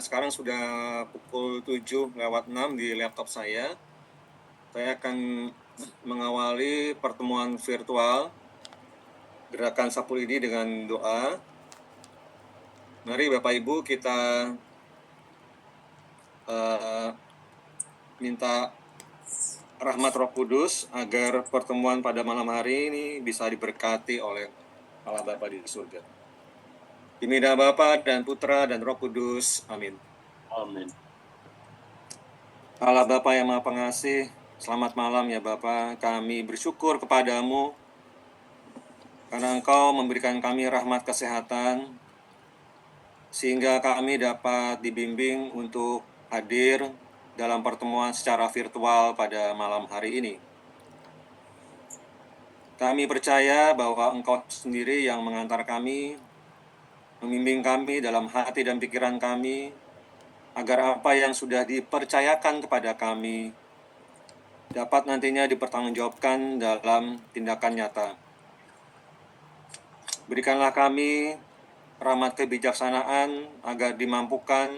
sekarang sudah pukul 7:06 di laptop saya. Saya akan mengawali pertemuan virtual Gerakan Sapu Lidi dengan doa. Mari Bapak Ibu kita minta rahmat Roh Kudus agar pertemuan pada malam hari ini bisa diberkati oleh Allah Bapa di surga. Demi nama Bapa dan Putra dan Roh Kudus. Amin. Amin. Allah Bapa yang Maha Pengasih, selamat malam ya Bapa. Kami bersyukur kepadamu karena Engkau memberikan kami rahmat kesehatan, sehingga kami dapat dibimbing untuk hadir dalam pertemuan secara virtual pada malam hari ini. Kami percaya bahwa Engkau sendiri yang mengantar kami, membimbing kami dalam hati dan pikiran kami, agar apa yang sudah dipercayakan kepada kami dapat nantinya dipertanggungjawabkan dalam tindakan nyata. Berikanlah kami rahmat kebijaksanaan agar dimampukan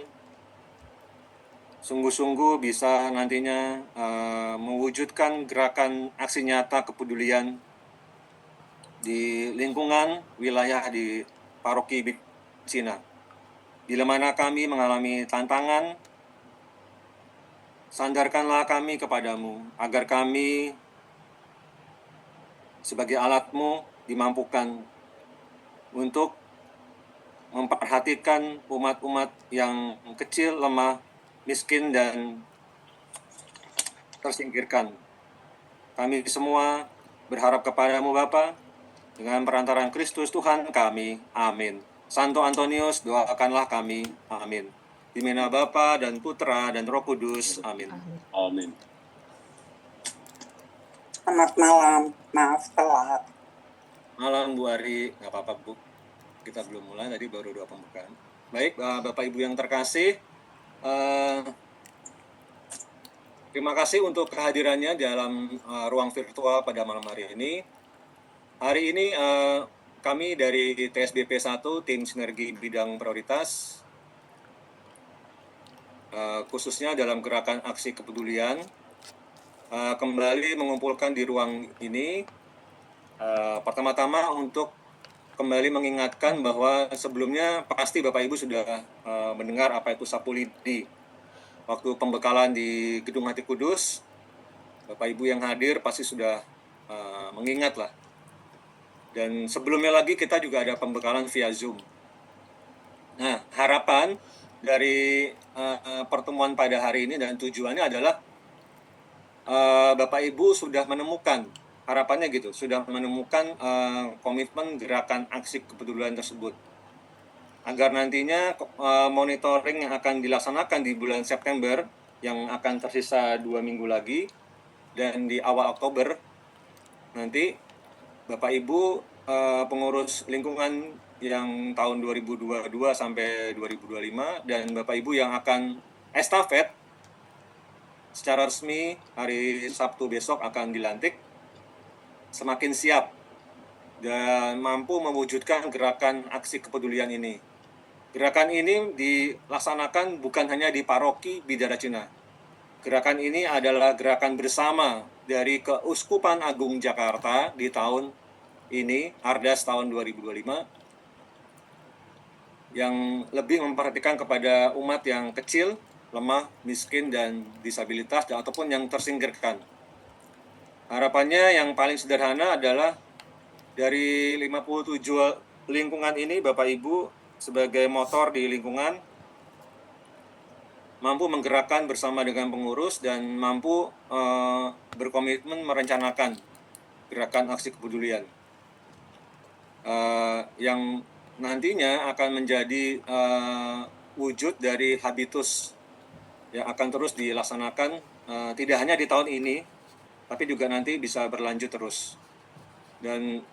sungguh-sungguh bisa nantinya mewujudkan gerakan aksi nyata kepedulian di lingkungan wilayah di Paroki Cina. Bila mana kami mengalami tantangan, sandarkanlah kami kepadamu, agar kami sebagai alat-Mu dimampukan untuk memperhatikan umat-umat yang kecil, lemah, miskin, dan tersingkirkan. Kami semua berharap kepadamu Bapa, dengan perantaraan Kristus Tuhan kami. Amin. Santo Antonius, doakanlah kami. Amin. Di nama Bapa dan Putra dan Roh Kudus. Amin. Amin. Selamat malam, maaf telat. Malam Bu Ari, nggak apa-apa Bu. Kita belum mulai, tadi baru doa pembukaan. Baik, Bapak Ibu yang terkasih, terima kasih untuk kehadirannya dalam ruang virtual pada malam hari ini. Hari ini kami dari TSBP 1, Tim Sinergi Bidang Prioritas, khususnya dalam gerakan aksi kepedulian, kembali mengumpulkan di ruang ini. Pertama-tama untuk kembali mengingatkan bahwa sebelumnya pasti Bapak Ibu sudah mendengar apa itu sapu lidi. Waktu pembekalan di Gedung Hati Kudus, Bapak Ibu yang hadir pasti sudah mengingat lah. Dan sebelumnya lagi kita juga ada pembekalan via Zoom. Nah, harapan dari pertemuan pada hari ini dan tujuannya adalah Bapak Ibu sudah menemukan, harapannya gitu, sudah menemukan komitmen gerakan aksi kepedulian tersebut. Agar nantinya monitoring yang akan dilaksanakan di bulan September, yang akan tersisa 2 minggu lagi, dan di awal Oktober, nanti Bapak Ibu pengurus lingkungan yang tahun 2022 sampai 2025, dan Bapak Ibu yang akan estafet secara resmi hari Sabtu besok akan dilantik, semakin siap dan mampu mewujudkan gerakan aksi kepedulian ini. Gerakan ini dilaksanakan bukan hanya di Paroki Bidara Cina. Gerakan ini adalah gerakan bersama dari Keuskupan Agung Jakarta di tahun ini, Ardas tahun 2025, yang lebih memperhatikan kepada umat yang kecil, lemah, miskin, dan disabilitas, ataupun yang tersingkirkan. Harapannya yang paling sederhana adalah dari 57 lingkungan ini, Bapak Ibu sebagai motor di lingkungan mampu menggerakkan bersama dengan pengurus dan mampu berkomitmen merencanakan gerakan aksi kepedulian yang nantinya akan menjadi wujud dari habitus yang akan terus dilaksanakan tidak hanya di tahun ini, tapi juga nanti bisa berlanjut terus. Dan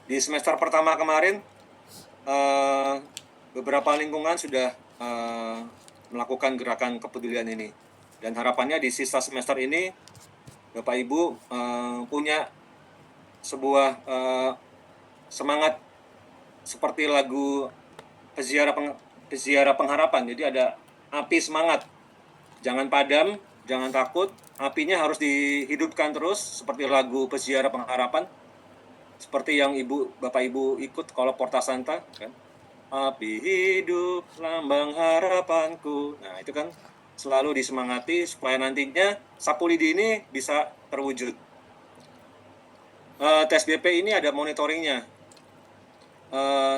di semester pertama kemarin beberapa lingkungan sudah melakukan gerakan kepedulian ini, dan harapannya di sisa semester ini Bapak Ibu punya sebuah semangat seperti lagu peziarah peziarah pengharapan. Jadi ada api semangat, jangan padam, jangan takut, apinya harus dihidupkan terus seperti lagu peziarah pengharapan, seperti yang Bapak Ibu ikut kalau Porta Santa kan. Api hidup lambang harapanku. Nah, itu kan selalu disemangati supaya nantinya sapu lidi ini bisa terwujud. Tes BP ini ada monitoringnya.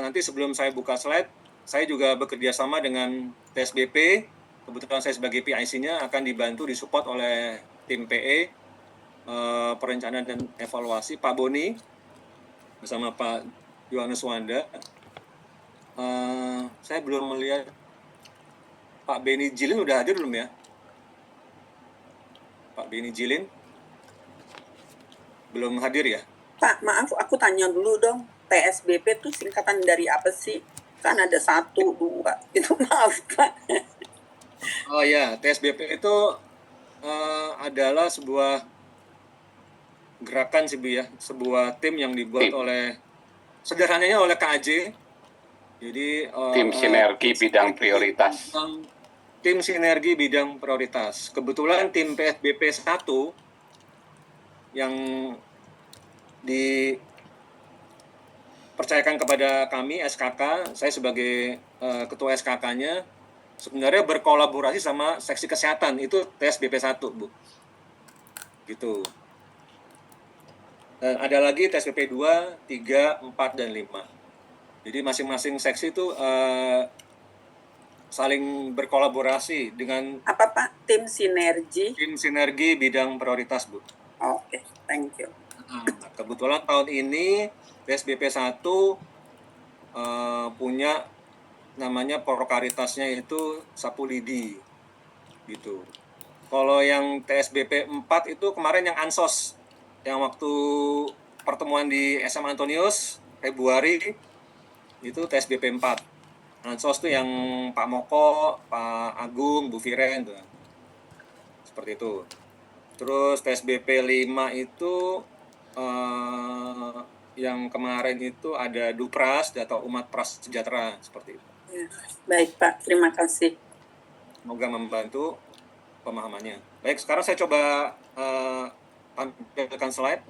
Nanti sebelum saya buka slide, saya juga bekerja sama dengan tes BP. Kebetulan saya sebagai PIC-nya akan dibantu disupport oleh tim PE, perencanaan dan evaluasi, Pak Boni, bersama Pak Yohanes Wanda. Saya belum melihat Pak Beni Jilin udah hadir belum ya? Pak Beni Jilin belum hadir ya? Pak, maaf aku tanya dulu dong. TSBP itu singkatan dari apa sih? Kan ada 1, 2. Itu maaf Pak. Oh ya, TSBP itu adalah sebuah gerakan sih Bu ya, sebuah tim yang dibuat oleh, sederhananya oleh KAJ. Jadi tim sinergi bidang prioritas. Tim sinergi bidang prioritas. Kebetulan tim PSBP 1 yang dipercayakan kepada kami SKK, saya sebagai ketua SKK-nya sebenarnya berkolaborasi sama seksi kesehatan, itu TSBP 1 Bu. Gitu. Dan ada lagi TSBP 2, 3, 4, dan 5. Jadi masing-masing seksi itu saling berkolaborasi dengan Apa Pak? Tim sinergi? tim sinergi bidang prioritas, Bu. Oke, thank you. Nah, kebetulan tahun ini TSBP 1 punya namanya prokaritasnya itu sapu lidi. Gitu. Kalau yang TSBP 4 itu kemarin yang ansos, yang waktu pertemuan di SM Antonius Februari, itu TSBP 4. Ansos tuh yang Pak Moko, Pak Agung, Bu Viren tuh. Seperti itu. Terus TSBP 5 itu yang kemarin itu ada Dupras atau Umat Prasejahtera seperti itu. Ya, baik Pak, terima kasih. Semoga membantu pemahamannya. Baik, sekarang saya coba tampilkan slide.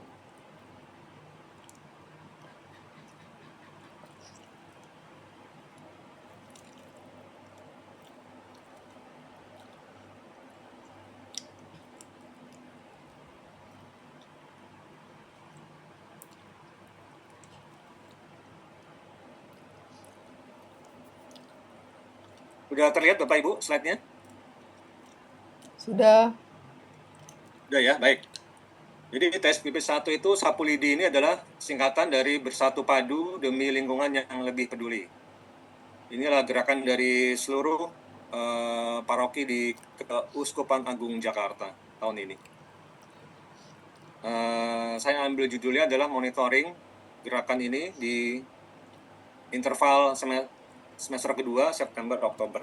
Sudah terlihat Bapak Ibu slide-nya? Sudah. Sudah ya, baik. Jadi TSBP 1 itu sapu lidi ini adalah singkatan dari Bersatu Padu Demi Lingkungan yang Lebih Peduli. Inilah gerakan dari seluruh paroki di Keuskupan Agung Jakarta tahun ini. Saya ambil judulnya adalah monitoring gerakan ini di interval semester kedua, September-Oktober.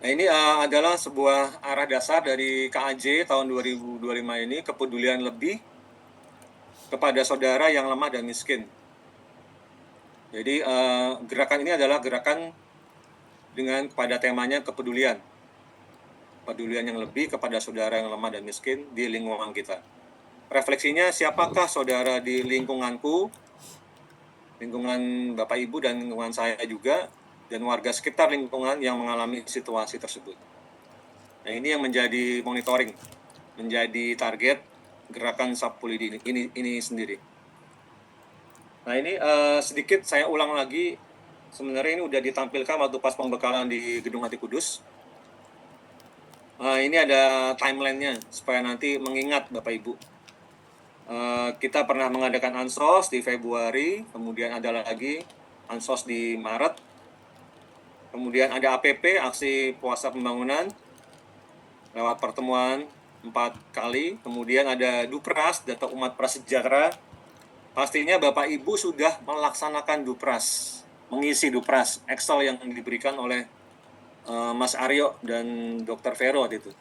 Nah, ini adalah sebuah arah dasar dari KAJ tahun 2025 ini, kepedulian lebih kepada saudara yang lemah dan miskin. Jadi gerakan ini adalah gerakan dengan pada temanya kepedulian. Kepedulian yang lebih kepada saudara yang lemah dan miskin di lingkungan kita. Refleksinya, siapakah saudara di lingkunganku, lingkungan Bapak Ibu dan lingkungan saya juga, dan warga sekitar lingkungan yang mengalami situasi tersebut. Nah, ini yang menjadi monitoring, menjadi target gerakan sapu lidi ini sendiri. Nah, ini sedikit saya ulang lagi, sebenarnya ini udah ditampilkan waktu pas pembekalan di Gedung Hati Kudus. Ini ada timeline-nya supaya nanti mengingat Bapak Ibu. Kita pernah mengadakan Ansos di Februari, kemudian ada lagi Ansos di Maret, kemudian ada APP, Aksi Puasa Pembangunan, lewat pertemuan 4 kali, kemudian ada Dupras, Data Umat Prasejahtera. Pastinya Bapak Ibu sudah melaksanakan Dupras, mengisi Dupras, Excel yang diberikan oleh Mas Aryo dan Dr. Vero itu.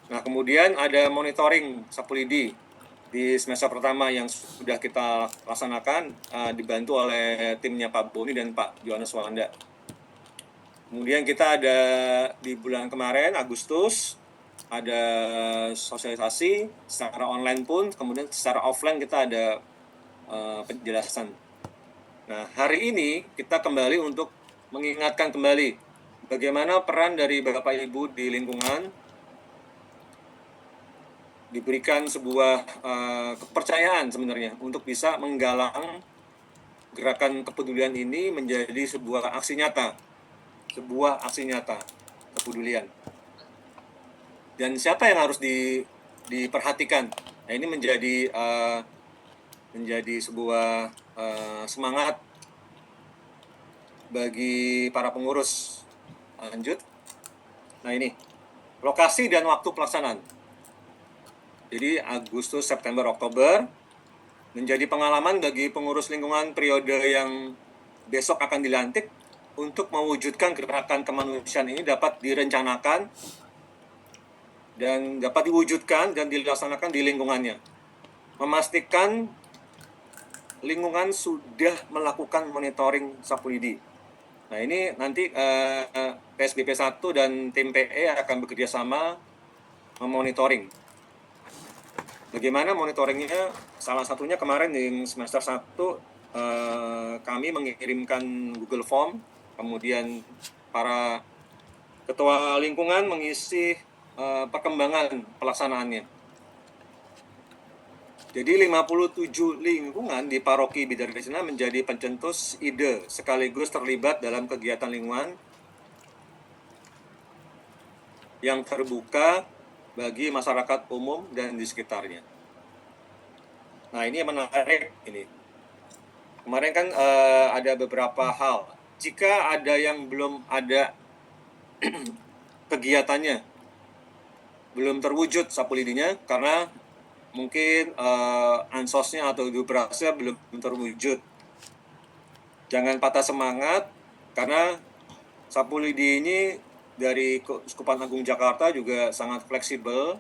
Nah, kemudian ada monitoring sapu lidi. di semester pertama yang sudah kita laksanakan dibantu oleh timnya Pak Boni dan Pak Yohanes Wanda. Kemudian kita ada di bulan kemarin Agustus ada sosialisasi secara online pun, kemudian secara offline kita ada penjelasan. Nah, hari ini kita kembali untuk mengingatkan kembali bagaimana peran dari Bapak Ibu di lingkungan, diberikan sebuah kepercayaan sebenarnya untuk bisa menggalang gerakan kepedulian ini menjadi sebuah aksi nyata kepedulian. Dan siapa yang harus diperhatikan? Nah, ini menjadi sebuah semangat bagi para pengurus. Lanjut. Nah, ini lokasi dan waktu pelaksanaan. Jadi Agustus, September, Oktober menjadi pengalaman bagi pengurus lingkungan periode yang besok akan dilantik untuk mewujudkan gerakan kemanusiaan ini dapat direncanakan dan dapat diwujudkan dan dilaksanakan di lingkungannya. Memastikan lingkungan sudah melakukan monitoring sapu lidi. Nah, ini nanti PSBP 1 dan tim PE akan bekerja sama memonitoring. Bagaimana monitoringnya? Salah satunya kemarin di semester 1 kami mengirimkan Google Form, kemudian para ketua lingkungan mengisi perkembangan pelaksanaannya. Jadi 57 lingkungan di Paroki Bidarisena menjadi pencetus ide sekaligus terlibat dalam kegiatan lingkungan yang terbuka bagi masyarakat umum dan di sekitarnya. Nah, ini yang menarik ini. Kemarin kan ada beberapa hal. Jika ada yang belum ada kegiatannya, belum terwujud sapu lidinya karena mungkin ansosnya atau duprasnya belum terwujud. Jangan patah semangat karena sapu lidi ini dari Keuskupan Agung Jakarta juga sangat fleksibel.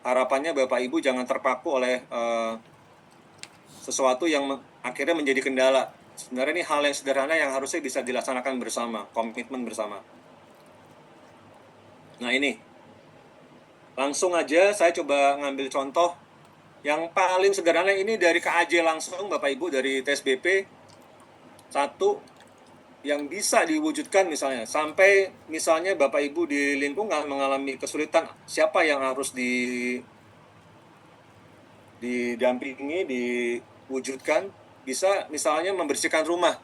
Harapannya Bapak Ibu jangan terpaku oleh sesuatu yang akhirnya menjadi kendala. Sebenarnya ini hal yang sederhana yang harusnya bisa dilaksanakan bersama, komitmen bersama. Nah, ini langsung aja saya coba ngambil contoh yang paling sederhana ini dari KAJ langsung Bapak Ibu, dari TSBP 1 yang bisa diwujudkan misalnya. Sampai misalnya Bapak Ibu di lingkungan mengalami kesulitan, siapa yang harus didampingi, diwujudkan, bisa misalnya membersihkan rumah.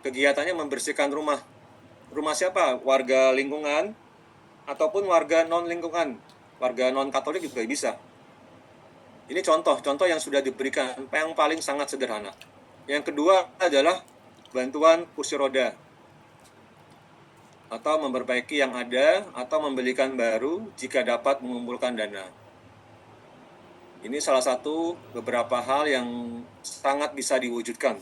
Kegiatannya membersihkan rumah. Rumah siapa? Warga lingkungan ataupun warga non-lingkungan. Warga non-Katolik juga bisa. Ini contoh yang sudah diberikan, yang paling sangat sederhana. Yang kedua adalah bantuan kursi roda atau memperbaiki yang ada atau membelikan baru jika dapat mengumpulkan dana. Ini salah satu beberapa hal yang sangat bisa diwujudkan.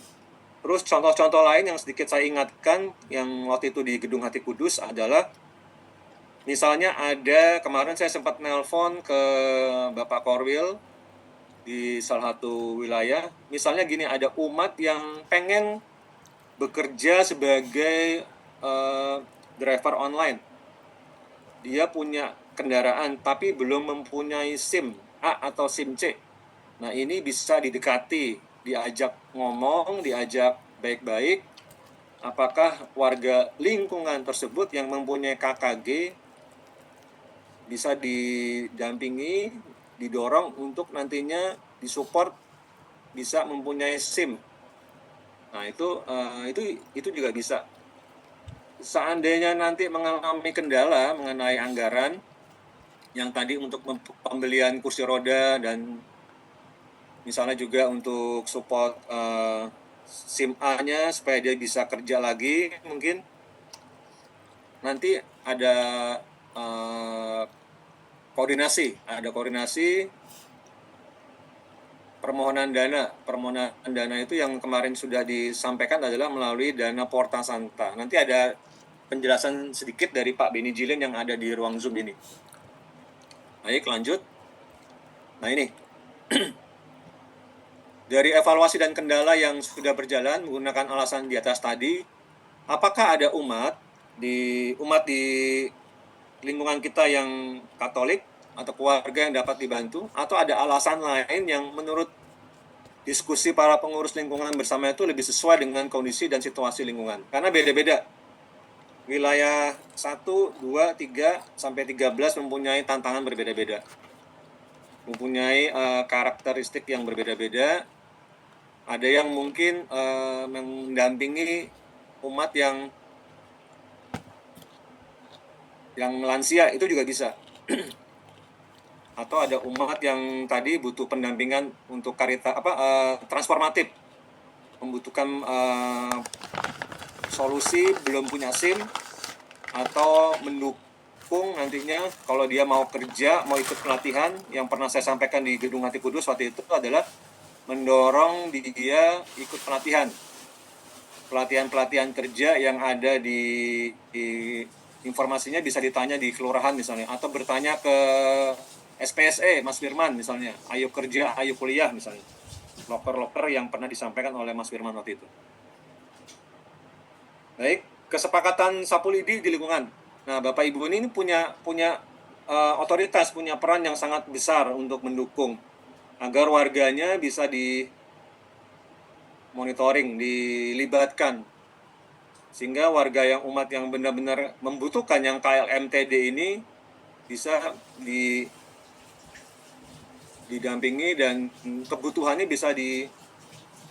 Terus contoh-contoh lain yang sedikit saya ingatkan yang waktu itu di Gedung Hati Kudus adalah misalnya ada, kemarin saya sempat nelpon ke Bapak Korwil di salah satu wilayah, misalnya gini, ada umat yang pengen bekerja sebagai driver online. Dia punya kendaraan tapi belum mempunyai SIM A atau SIM C. Nah, ini bisa didekati, diajak ngomong, diajak baik-baik. Apakah warga lingkungan tersebut yang mempunyai KKG bisa didampingi, didorong untuk nantinya disupport bisa mempunyai SIM. Nah, itu juga bisa. Seandainya nanti mengalami kendala mengenai anggaran yang tadi untuk pembelian kursi roda dan misalnya juga untuk support SIM A-nya supaya dia bisa kerja lagi, mungkin nanti ada koordinasi permohonan dana itu yang kemarin sudah disampaikan adalah melalui dana Porta Santa. Nanti ada penjelasan sedikit dari Pak Beni Jilin yang ada di ruang Zoom ini. Baik, lanjut. Nah, ini Dari evaluasi dan kendala yang sudah berjalan menggunakan alasan di atas tadi, apakah ada umat di lingkungan kita yang Katolik atau keluarga yang dapat dibantu, atau ada alasan lain yang menurut diskusi para pengurus lingkungan bersama itu lebih sesuai dengan kondisi dan situasi lingkungan? Karena beda-beda. Wilayah 1, 2, 3, sampai 13 mempunyai tantangan berbeda-beda. Mempunyai karakteristik yang berbeda-beda. Ada yang mungkin mendampingi umat yang lansia, itu juga bisa. Atau ada umat yang tadi butuh pendampingan untuk transformatif, membutuhkan solusi belum punya SIM, atau mendukung nantinya kalau dia mau kerja, mau ikut pelatihan. Yang pernah saya sampaikan di Gedung Hati Kudus waktu itu adalah mendorong dia ikut pelatihan kerja yang ada di informasinya bisa ditanya di kelurahan misalnya, atau bertanya ke SPSE Mas Firman misalnya, ayo kerja, ayo kuliah misalnya, loker-loker yang pernah disampaikan oleh Mas Firman waktu itu. Baik, kesepakatan sapu lidi di lingkungan. Nah, Bapak Ibu ini punya otoritas, punya peran yang sangat besar untuk mendukung agar warganya bisa di monitoring, dilibatkan, sehingga warga yang umat yang benar-benar membutuhkan yang KLMTD ini bisa didampingi dan kebutuhannya bisa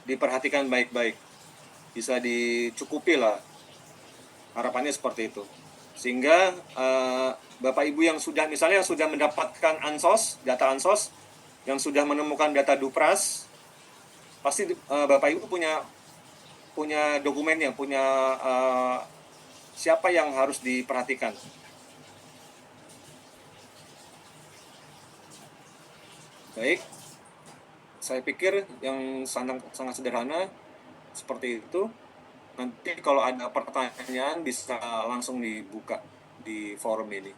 diperhatikan baik-baik, bisa dicukupi lah, harapannya seperti itu. Sehingga Bapak Ibu yang sudah mendapatkan data ansos, yang sudah menemukan data Dupras, pasti Bapak Ibu punya dokumennya, punya siapa yang harus diperhatikan. Baik, saya pikir yang sangat sederhana seperti itu. Nanti kalau ada pertanyaan bisa langsung dibuka di forum ini.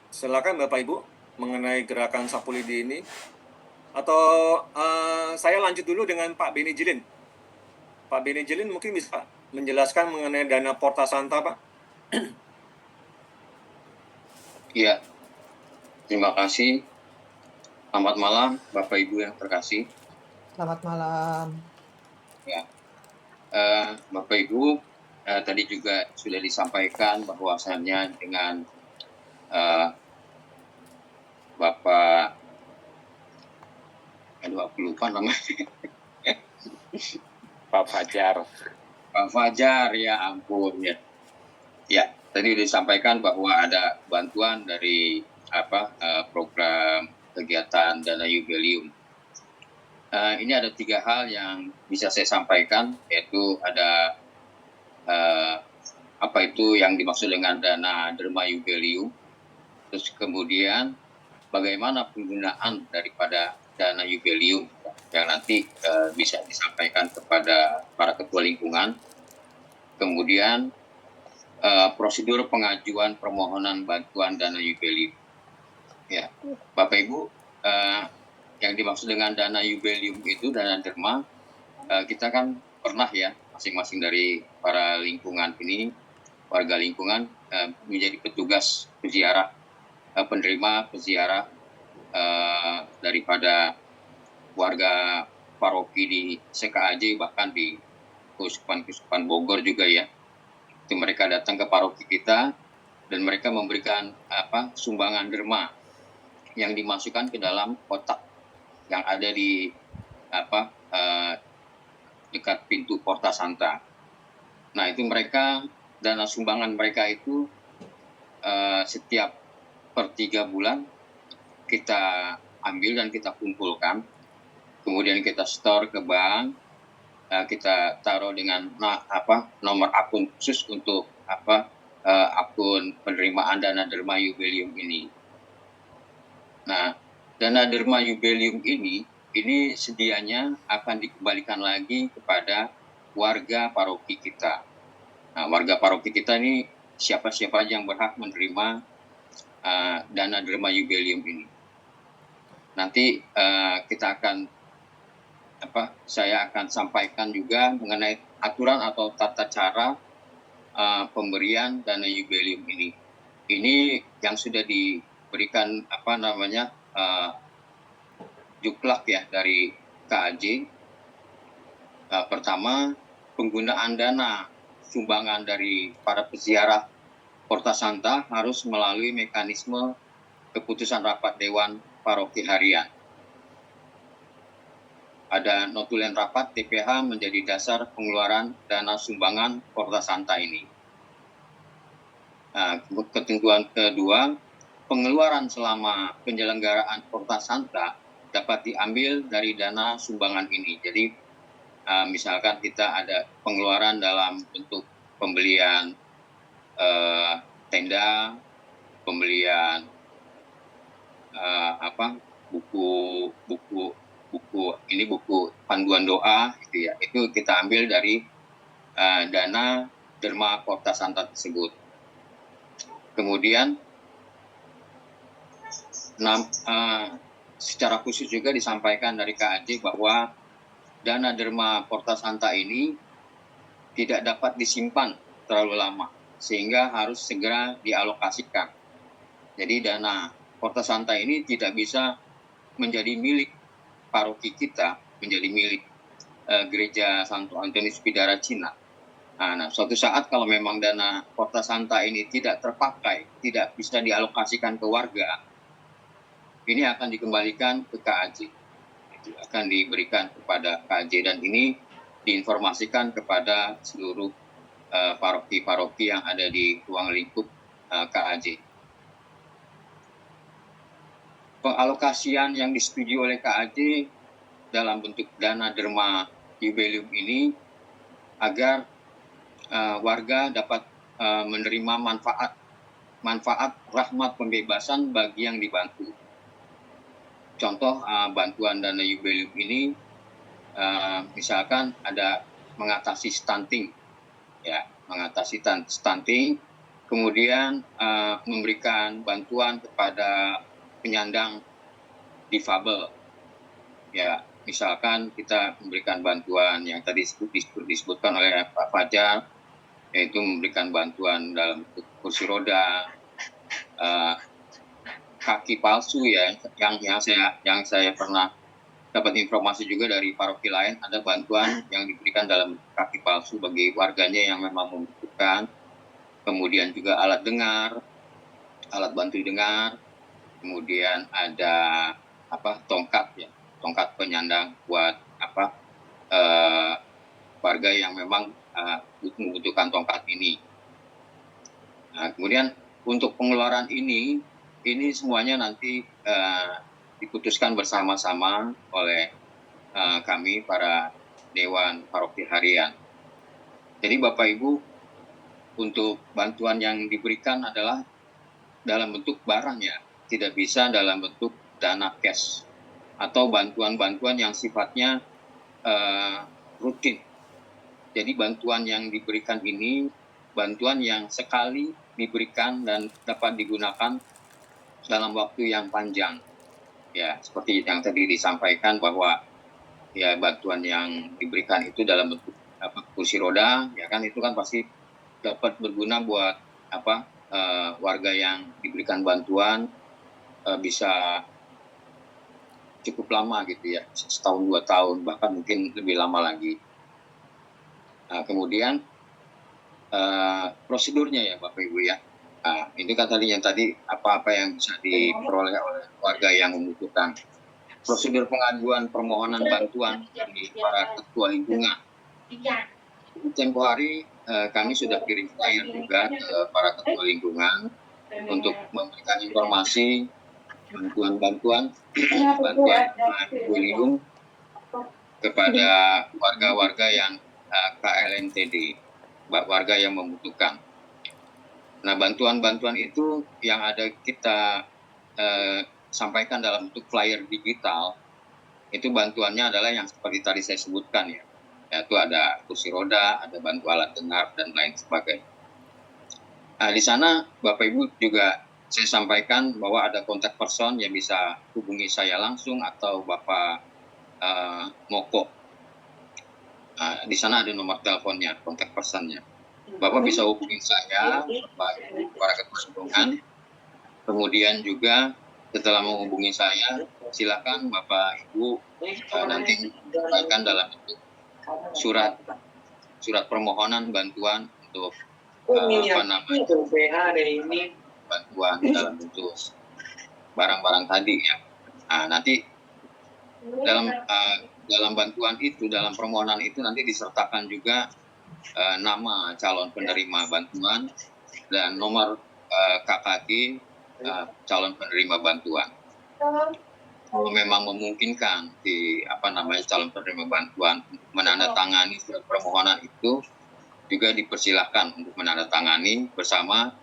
Silakan Bapak Ibu mengenai gerakan sapu lidi ini. Atau saya lanjut dulu dengan Pak Beni Jilin. Pak Beni Jilin mungkin bisa menjelaskan mengenai dana Porta Santa, Pak. Iya, terima kasih. Selamat malam Bapak Ibu yang terkasih. Selamat malam. Ya, Bapak Ibu, tadi juga sudah disampaikan bahwasannya dengan Bapak, aku lupa namanya. Pak Fajar. Pak Fajar, ya ampun ya. Ya, tadi disampaikan bahwa ada bantuan dari program kegiatan dana jubileum. Ini ada 3 hal yang bisa saya sampaikan, yaitu ada apa itu yang dimaksud dengan dana derma jubileum, terus kemudian bagaimana penggunaan daripada dana jubileum yang nanti bisa disampaikan kepada para ketua lingkungan, kemudian prosedur pengajuan permohonan bantuan dana jubileum. Ya, Bapak Ibu, yang dimaksud dengan dana jubileum itu dana derma, kita kan pernah ya masing-masing dari para lingkungan ini, warga lingkungan menjadi petugas peziarah, penerima peziarah daripada warga paroki di SKAJ, bahkan di Keuskupan Bogor juga ya. Itu mereka datang ke paroki kita dan mereka memberikan sumbangan derma yang dimasukkan ke dalam kotak yang ada di dekat pintu Porta Santa. Nah, itu mereka, dana sumbangan mereka itu setiap per 3 bulan kita ambil dan kita kumpulkan, kemudian kita store ke bank, kita taruh dengan nomor akun khusus untuk akun penerimaan dana derma jubileum ini. Nah, dana derma jubileum ini sedianya akan dikembalikan lagi kepada warga paroki kita. Nah, warga paroki kita ini siapa-siapa yang berhak menerima dana derma jubileum ini. Nanti saya akan sampaikan juga mengenai aturan atau tata cara pemberian dana jubileum ini. Ini yang sudah diberikan juklak ya dari KAJ. Pertama, penggunaan dana sumbangan dari para peziarah Porta Santa harus melalui mekanisme keputusan rapat Dewan Paroki Harian. Ada notulen rapat TPH menjadi dasar pengeluaran dana sumbangan Porta Santa ini. Ketentuan kedua, pengeluaran selama penyelenggaraan Porta Santa dapat diambil dari dana sumbangan ini. Jadi misalkan kita ada pengeluaran dalam bentuk pembelian tenda, pembelian buku panduan doa gitu ya, itu kita ambil dari dana derma Porta Santa tersebut. Kemudian secara khusus juga disampaikan dari KAJ bahwa dana derma Porta Santa ini tidak dapat disimpan terlalu lama, sehingga harus segera dialokasikan. Jadi dana Porta Santa ini tidak bisa menjadi milik paroki kita, menjadi milik Gereja Santo Antonius Bidara Cina. Nah, suatu saat kalau memang dana Porta Santa ini tidak terpakai, tidak bisa dialokasikan ke warga, ini akan dikembalikan ke KAJ. Itu akan diberikan kepada KAJ dan ini diinformasikan kepada seluruh paroki-paroki yang ada di ruang lingkup KAJ. Pengalokasian yang disetujui oleh KAJ dalam bentuk dana derma jubileum ini agar warga dapat menerima manfaat rahmat pembebasan bagi yang dibantu. Contoh bantuan dana jubileum ini misalkan ada mengatasi stunting, ya, mengatasi stunting, kemudian memberikan bantuan kepada penyandang difabel, ya, misalkan kita memberikan bantuan yang tadi disebutkan oleh Pak Fajar, yaitu memberikan bantuan dalam kursi roda, kaki palsu ya, yang saya pernah dapat informasi juga dari paroki lain, ada bantuan yang diberikan dalam kaki palsu bagi warganya yang memang membutuhkan. Kemudian juga alat dengar, alat bantu dengar, kemudian ada tongkat ya, tongkat penyandang buat warga yang memang membutuhkan tongkat ini. Nah, kemudian untuk pengeluaran ini semuanya nanti diputuskan bersama-sama oleh kami para Dewan Paroki Harian. Jadi Bapak Ibu, untuk bantuan yang diberikan adalah dalam bentuk barang ya, tidak bisa dalam bentuk dana cash atau bantuan-bantuan yang sifatnya rutin. Jadi bantuan yang diberikan ini bantuan yang sekali diberikan dan dapat digunakan dalam waktu yang panjang. Ya, seperti yang tadi disampaikan bahwa ya bantuan yang diberikan itu dalam bentuk kursi roda, ya kan, itu kan pasti dapat berguna buat warga yang diberikan bantuan bisa cukup lama gitu ya, 1-2 tahun, bahkan mungkin lebih lama lagi. Nah, kemudian prosedurnya ya Bapak Ibu ya. Nah, ini kan tadi apa-apa yang bisa diperoleh oleh warga yang membutuhkan. Prosedur pengajuan permohonan bantuan dari para ketua lingkungan. Tempo hari kami sudah kirim flyer juga ke para ketua lingkungan untuk memberikan informasi bantuan jubileum kepada warga-warga yang KLNTD, warga yang membutuhkan. Nah, bantuan-bantuan itu yang ada kita sampaikan dalam bentuk flyer digital, itu bantuannya adalah yang seperti tadi saya sebutkan ya, yaitu ada kursi roda, ada bantu alat dengar dan lain sebagainya. Nah, di sana Bapak Ibu juga saya sampaikan bahwa ada kontak person yang bisa hubungi saya langsung atau Bapak Moko. Di sana ada nomor teleponnya, kontak personnya. Bapak bisa hubungi saya, para ketua hubungan. Kemudian juga setelah menghubungi saya, silakan Bapak Ibu nanti sampaikan dalam bentuk surat permohonan bantuan untuk bantuan dalam bentuk barang-barang tadi ya. Nanti dalam bantuan itu, dalam permohonan itu nanti disertakan juga nama calon penerima bantuan dan nomor KKG calon penerima bantuan. Kalau memang memungkinkan calon penerima bantuan menandatangani surat permohonan itu, juga dipersilahkan untuk menandatangani bersama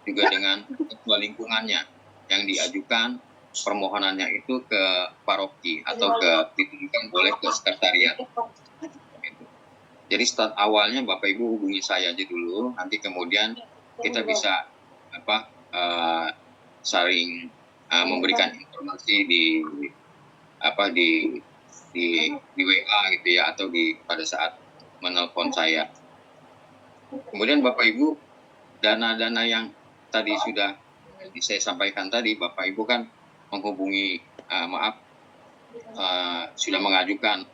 juga dengan ketua lingkungannya yang diajukan permohonannya itu ke paroki atau dititipkan oleh ke sekretariat. Jadi start awalnya Bapak Ibu hubungi saya aja dulu, nanti kemudian kita bisa saling memberikan informasi di WA gitu ya, atau pada saat menelpon saya. Kemudian Bapak Ibu, dana-dana yang tadi sudah saya sampaikan tadi, Bapak Ibu kan menghubungi, sudah mengajukan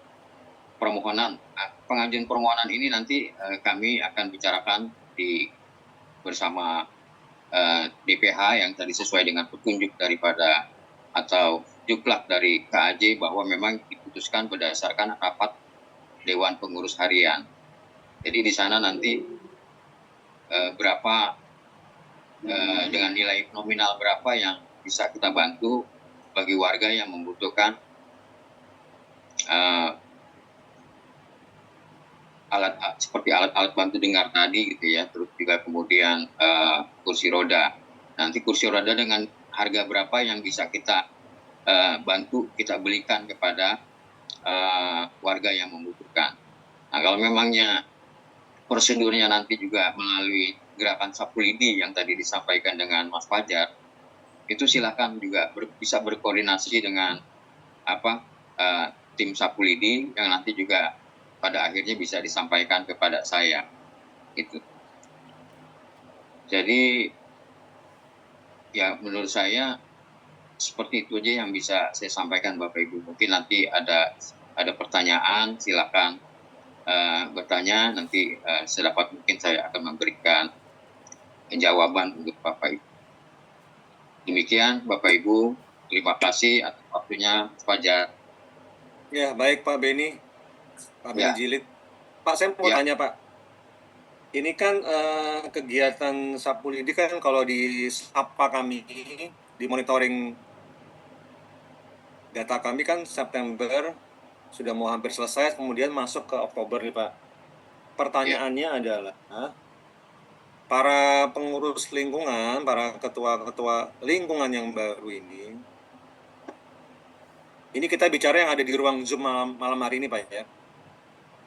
permohonan. Pengajuan permohonan ini nanti kami akan bicarakan bersama DPH yang tadi sesuai dengan petunjuk daripada atau juklak dari KAJ bahwa memang diputuskan berdasarkan rapat Dewan Pengurus Harian. Jadi di sana nanti berapa dengan nilai nominal berapa yang bisa kita bantu bagi warga yang membutuhkan seperti alat-alat bantu dengar tadi gitu ya, terus juga kemudian kursi roda. Nanti kursi roda dengan harga berapa yang bisa kita bantu kita belikan kepada warga yang membutuhkan. Nah, kalau memangnya prosedurnya nanti juga melalui gerakan sapu lidi yang tadi disampaikan dengan Mas Fajar, itu silakan juga bisa berkoordinasi dengan tim sapu lidi yang nanti juga pada akhirnya bisa disampaikan kepada saya gitu. Jadi ya menurut saya seperti itu aja yang bisa saya sampaikan Bapak Ibu. Mungkin nanti ada pertanyaan, silakan bertanya, nanti sedapat mungkin saya akan memberikan jawaban untuk Bapak Ibu. Demikian Bapak Ibu, terima kasih atas waktunya Fajar. Ya, baik Pak Beni. Pak Beni Jilid. Pak, saya mau tanya Pak. Ini kan kegiatan sapu lidi kan kalau di SAPA kami, di monitoring data kami kan September sudah mau hampir selesai, kemudian masuk ke Oktober nih Pak. Pertanyaannya adalah, para pengurus lingkungan, para ketua-ketua lingkungan yang baru ini kita bicara yang ada di ruang Zoom malam hari ini Pak ya.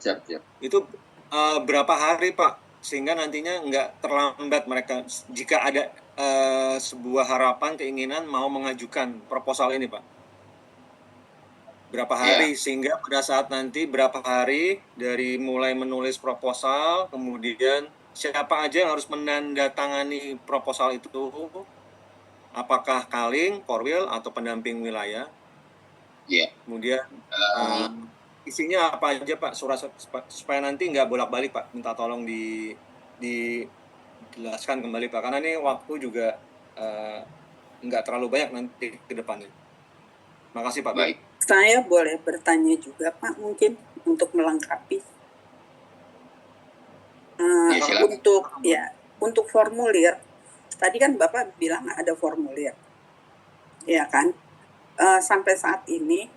Siap. Itu berapa hari Pak, sehingga nantinya nggak terlambat mereka jika ada sebuah harapan, keinginan mau mengajukan proposal ini Pak. Berapa hari sehingga pada saat nanti berapa hari dari mulai menulis proposal, kemudian siapa aja yang harus menandatangani proposal itu, apakah Kaling, Korwil, atau pendamping wilayah. Kemudian isinya apa aja Pak, surat supaya nanti nggak bolak-balik Pak, minta tolong dijelaskan kembali Pak, karena ini waktu juga nggak terlalu banyak nanti ke depannya. Makasih Pak. Baik. Saya boleh bertanya juga Pak, mungkin untuk melengkapi. Untuk formulir, tadi kan Bapak bilang ada formulir, ya kan? Sampai saat ini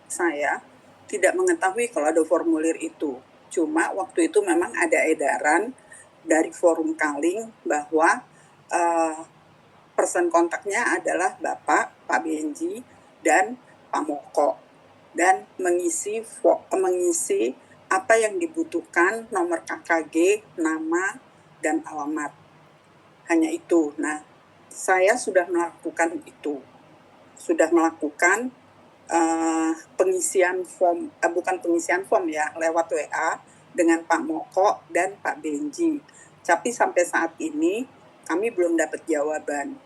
saya tidak mengetahui kalau ada formulir itu. Cuma waktu itu memang ada edaran dari Forum Kaling bahwa person kontaknya adalah Bapak, Pak Benji, dan Pak Moko, dan mengisi apa yang dibutuhkan, nomor KKG, nama, dan alamat. Hanya itu. Nah, saya sudah melakukan itu, sudah melakukan pengisian form, bukan pengisian form ya, lewat WA dengan Pak Moko dan Pak Benji. Tapi sampai saat ini kami belum dapat jawaban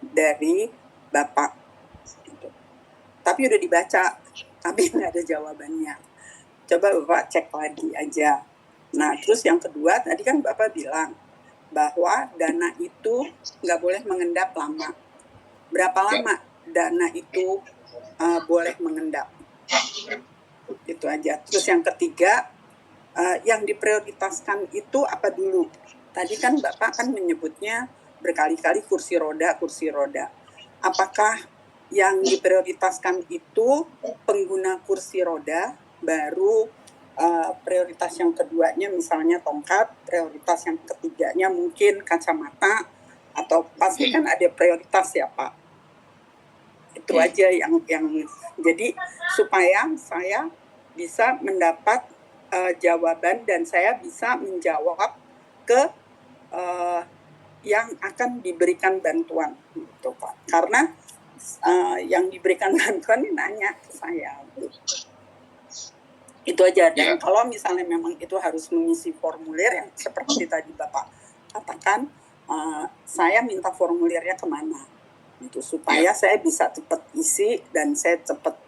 dari Bapak. Gitu. Tapi udah dibaca, tapi nggak ada jawabannya. Coba Bapak cek lagi aja. Nah, terus yang kedua, tadi kan Bapak bilang bahwa dana itu nggak boleh mengendap lama. Berapa lama dana itu boleh mengendap? Itu aja. Terus yang ketiga, yang diprioritaskan itu apa dulu? Tadi kan Bapak kan menyebutnya berkali-kali kursi roda. Apakah yang diprioritaskan itu pengguna kursi roda, baru prioritas yang keduanya misalnya tongkat, prioritas yang ketiganya mungkin kacamata, atau pasti kan ada prioritas ya Pak? Itu aja yang jadi supaya saya bisa mendapat jawaban dan saya bisa menjawab ke yang akan diberikan bantuan gitu Pak. Karena yang diberikan bantuan ini nanya ke saya. Itu aja. Dan kalau misalnya memang itu harus mengisi formulir yang seperti tadi Bapak katakan, saya minta formulirnya kemana? Itu supaya saya bisa cepat isi dan saya cepat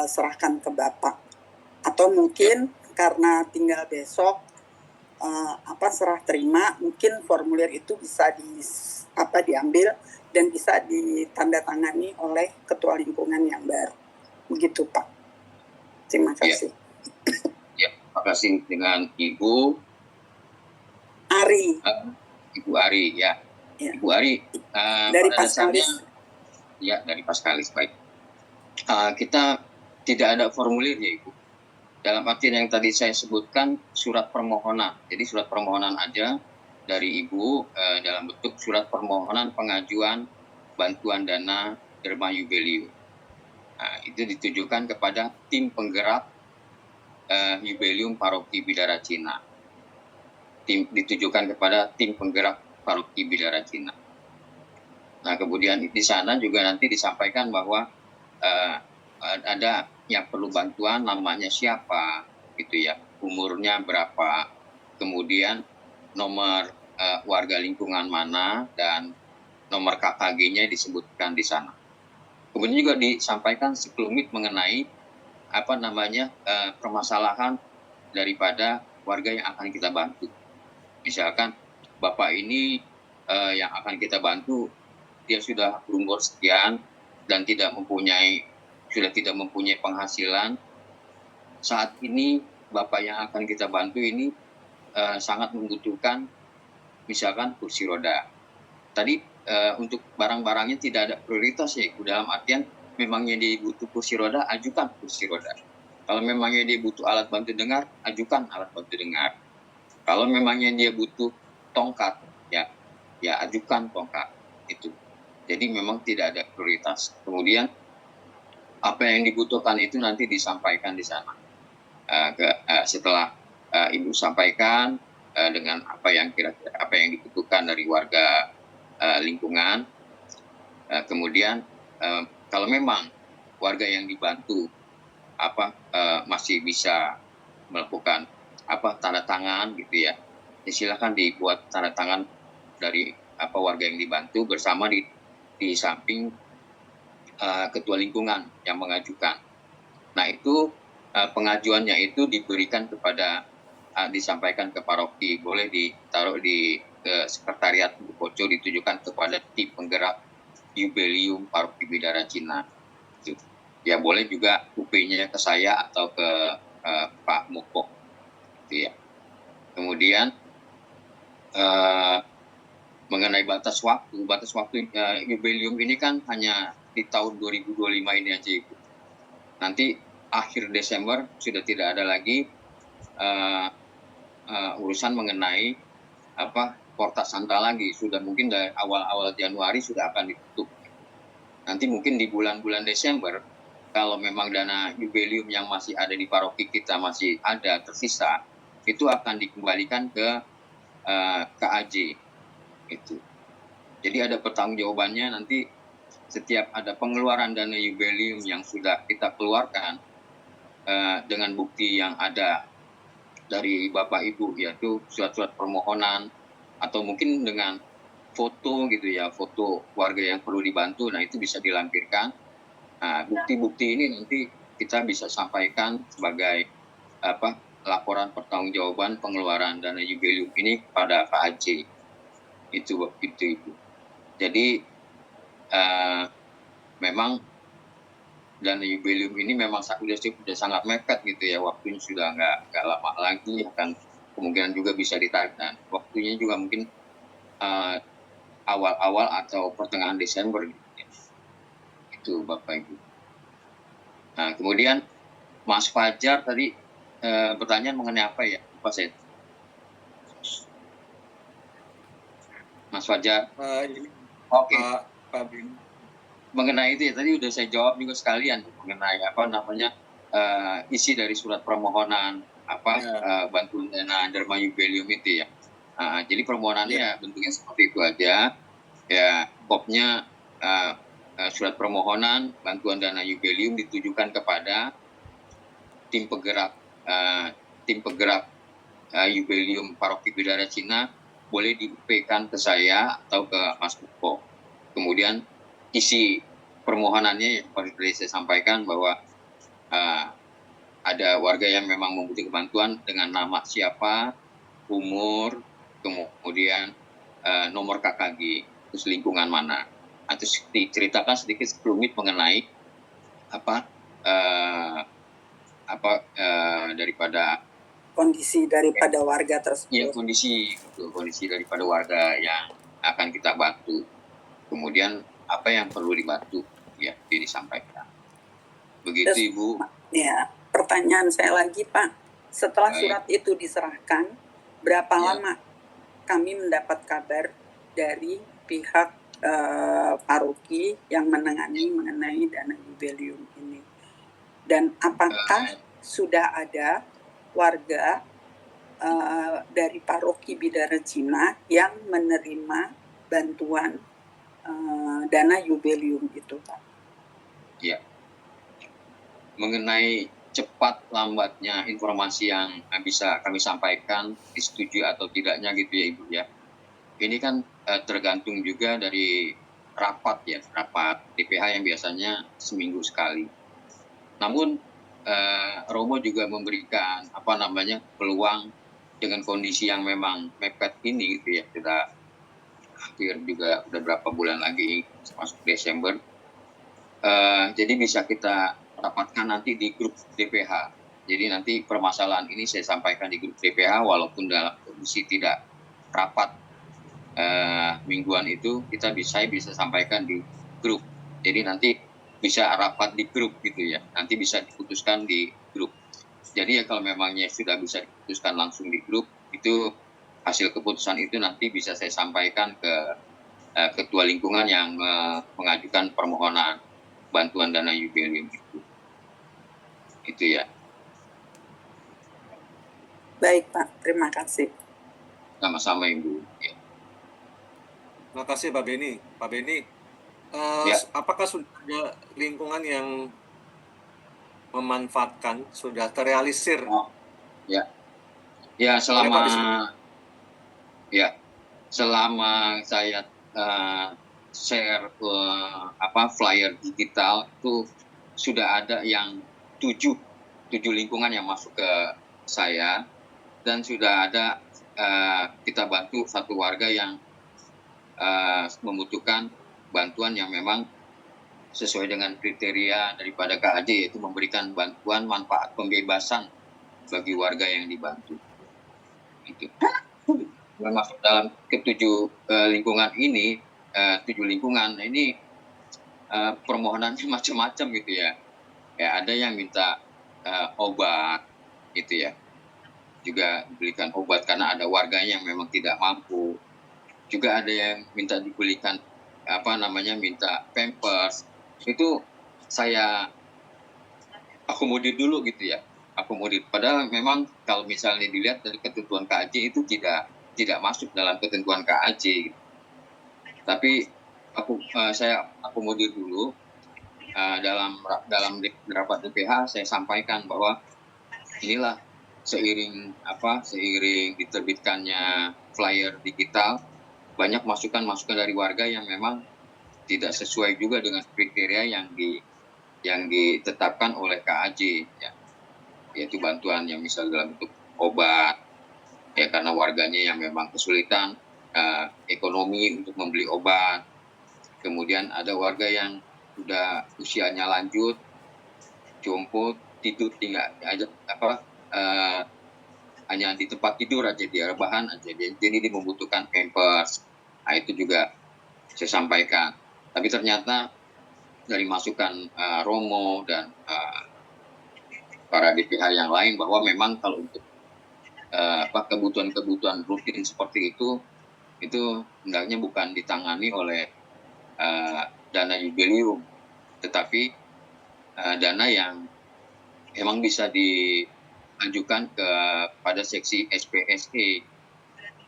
serahkan ke Bapak. Atau mungkin karena tinggal besok serah terima, mungkin formulir itu bisa diambil dan bisa ditandatangani oleh ketua lingkungan yang baru. Begitu Pak. Terima kasih. Ya, terima kasih dengan Ibu Ari. Ibu Ari ya. Ibu Ari dari pada dasarnya Paskalis. Ya, dari Paskalis, baik. Kita tidak ada formulir ya Ibu. Dalam artian yang tadi saya sebutkan surat permohonan. Jadi surat permohonan aja dari Ibu dalam bentuk surat permohonan pengajuan bantuan dana Derma Yubelium. Nah, itu ditujukan kepada tim penggerak Yubelium Paroki Bidara Cina. Ditujukan kepada tim penggerak Paroki Bidara Cina. Nah, kemudian di sana juga nanti disampaikan bahwa ada yang perlu bantuan, namanya siapa, gitu ya, umurnya berapa, kemudian nomor warga lingkungan mana, dan nomor KKG-nya disebutkan di sana. Kemudian juga disampaikan sekelumit mengenai permasalahan daripada warga yang akan kita bantu. Misalkan Bapak ini yang akan kita bantu, dia sudah berumur sekian dan sudah tidak mempunyai penghasilan. Saat ini Bapak yang akan kita bantu ini sangat membutuhkan misalkan kursi roda. Tadi untuk barang-barangnya tidak ada prioritas ya, dalam artian memangnya dia butuh kursi roda, ajukan kursi roda. Kalau memangnya dia butuh alat bantu dengar, ajukan alat bantu dengar. Kalau memangnya dia butuh tongkat, ya ajukan tongkat itu. Jadi memang tidak ada prioritas. Kemudian apa yang dibutuhkan itu nanti disampaikan di sana. Setelah Ibu sampaikan dengan apa yang dibutuhkan dari warga lingkungan, kemudian kalau memang warga yang dibantu masih bisa melakukan tanda tangan gitu ya, silakan dibuat tanda tangan dari warga yang dibantu bersama di samping ketua lingkungan yang mengajukan. Nah, itu pengajuannya itu diberikan disampaikan ke paroki, boleh ditaruh di sekretariat Bukoco, ditujukan kepada tim penggerak Yubelium Paroki Bidara Cina. Ya, boleh juga UP-nya ke saya atau ke Pak Moko. Gitu ya. Kemudian mengenai batas waktu Yubelium ini kan hanya di tahun 2025 ini aja Ibu. Nanti akhir Desember sudah tidak ada lagi urusan mengenai Porta Santa lagi. Sudah mungkin dari awal-awal Januari sudah akan ditutup. Nanti mungkin di bulan-bulan Desember, kalau memang dana Yubelium yang masih ada di paroki kita masih ada tersisa, itu akan dikembalikan ke KAJ. Itu. Jadi ada pertanggungjawabannya nanti setiap ada pengeluaran dana jubileum yang sudah kita keluarkan dengan bukti yang ada dari Bapak Ibu, yaitu surat-surat permohonan atau mungkin dengan foto gitu ya, foto warga yang perlu dibantu. Nah, itu bisa dilampirkan. Nah, bukti-bukti ini nanti kita bisa sampaikan sebagai laporan pertanggungjawaban pengeluaran dana jubileum ini kepada KAJ. Itu Ibu. Jadi memang dana jubileum ini memang sudah sangat mepet gitu ya, waktunya sudah nggak lama lagi, akan kemungkinan juga bisa ditarik. Dan waktunya juga mungkin awal-awal atau pertengahan Desember gitu ya. Itu Bapak Ibu. Nah, kemudian Mas Fajar tadi pertanyaan mengenai apa ya, Pak Set? Mas Fajar. Oke. Pak Beni. Mengenai itu ya, tadi udah saya jawab juga sekalian mengenai isi dari surat permohonan bantuan dana Dharma Jubileum itu ya. Jadi permohonannya bentuknya seperti itu aja. Ya, pokoknya surat permohonan bantuan dana Jubileum ditujukan kepada tim penggerak Jubileum Paroki Bidara Cina, boleh di-UP-kan ke saya atau ke Mas Buko. Kemudian isi permohonannya yang tadi saya sampaikan bahwa ada warga yang memang membutuhkan bantuan dengan nama siapa, umur, kemudian nomor KKG, terus lingkungan mana. Atau diceritakan sedikit rumit mengenai daripada Kondisi daripada warga tersebut. ya, kondisi daripada warga yang akan kita bantu. Kemudian apa yang perlu dibantu ya, jadi disampaikan. Begitu Terus, Ibu. Ya, pertanyaan saya lagi Pak, setelah surat itu diserahkan, berapa lama kami mendapat kabar dari pihak paroki yang menangani mengenai dana jubileum ini? Dan apakah sudah ada warga dari paroki Bidara Cina yang menerima bantuan dana jubileum itu, Pak? Ya. Mengenai cepat lambatnya informasi yang bisa kami sampaikan, disetujui atau tidaknya gitu ya Ibu ya. Ini kan tergantung juga dari rapat DPH yang biasanya seminggu sekali. Namun Romo juga memberikan peluang dengan kondisi yang memang mepet ini gitu ya. Sudah hampir juga udah berapa bulan lagi masuk Desember. Jadi bisa kita dapatkan nanti di grup DPH. Jadi nanti permasalahan ini saya sampaikan di grup DPH walaupun dalam kondisi tidak rapat mingguan itu, saya bisa sampaikan di grup. Jadi nanti bisa rapat di grup gitu ya. Nanti bisa diputuskan di grup. Jadi ya kalau memangnya sudah bisa diputuskan langsung di grup, itu hasil keputusan itu nanti bisa saya sampaikan ke ketua lingkungan yang mengajukan permohonan bantuan dana jubileum itu. Itu ya. Baik Pak, terima kasih. Sama-sama Ibu. Ya. Terima kasih Pak Beni. Pak Beni, apakah sudah ada lingkungan yang memanfaatkan, sudah terrealisir? Ya, selama saya share flyer digital itu sudah ada yang 7 lingkungan yang masuk ke saya, dan sudah ada kita bantu satu warga yang membutuhkan bantuan yang memang sesuai dengan kriteria daripada KAJ, yaitu memberikan bantuan manfaat pembebasan bagi warga yang dibantu. Itu. Masuk dalam ketujuh lingkungan ini, 7 lingkungan ini permohonannya macam-macam gitu ya. Ya, ada yang minta obat gitu ya. Juga dibelikan obat karena ada warganya yang memang tidak mampu. Juga ada yang minta dibelikan minta pampers. Itu saya akomodir dulu gitu ya. Padahal memang kalau misalnya dilihat dari ketentuan KAJ itu tidak masuk dalam ketentuan KAJ. Tapi saya akomodir dulu. Dalam rapat DPH saya sampaikan bahwa inilah seiring diterbitkannya flyer digital, banyak masukan-masukan dari warga yang memang tidak sesuai juga dengan kriteria yang ditetapkan oleh KAJ, ya, yaitu bantuan yang misal dalam bentuk obat, ya, karena warganya yang memang kesulitan ekonomi untuk membeli obat. Kemudian ada warga yang sudah usianya lanjut, jompo, tidur tinggal aja hanya di tempat tidur aja, dia rebahan aja, jadi dia membutuhkan pampers. Nah, itu juga saya sampaikan. Tapi ternyata dari masukan Romo dan para DPH yang lain bahwa memang kalau untuk kebutuhan-kebutuhan rutin seperti itu hendaknya bukan ditangani oleh dana jubilium, tetapi dana yang memang bisa diajukan kepada seksi SPSE.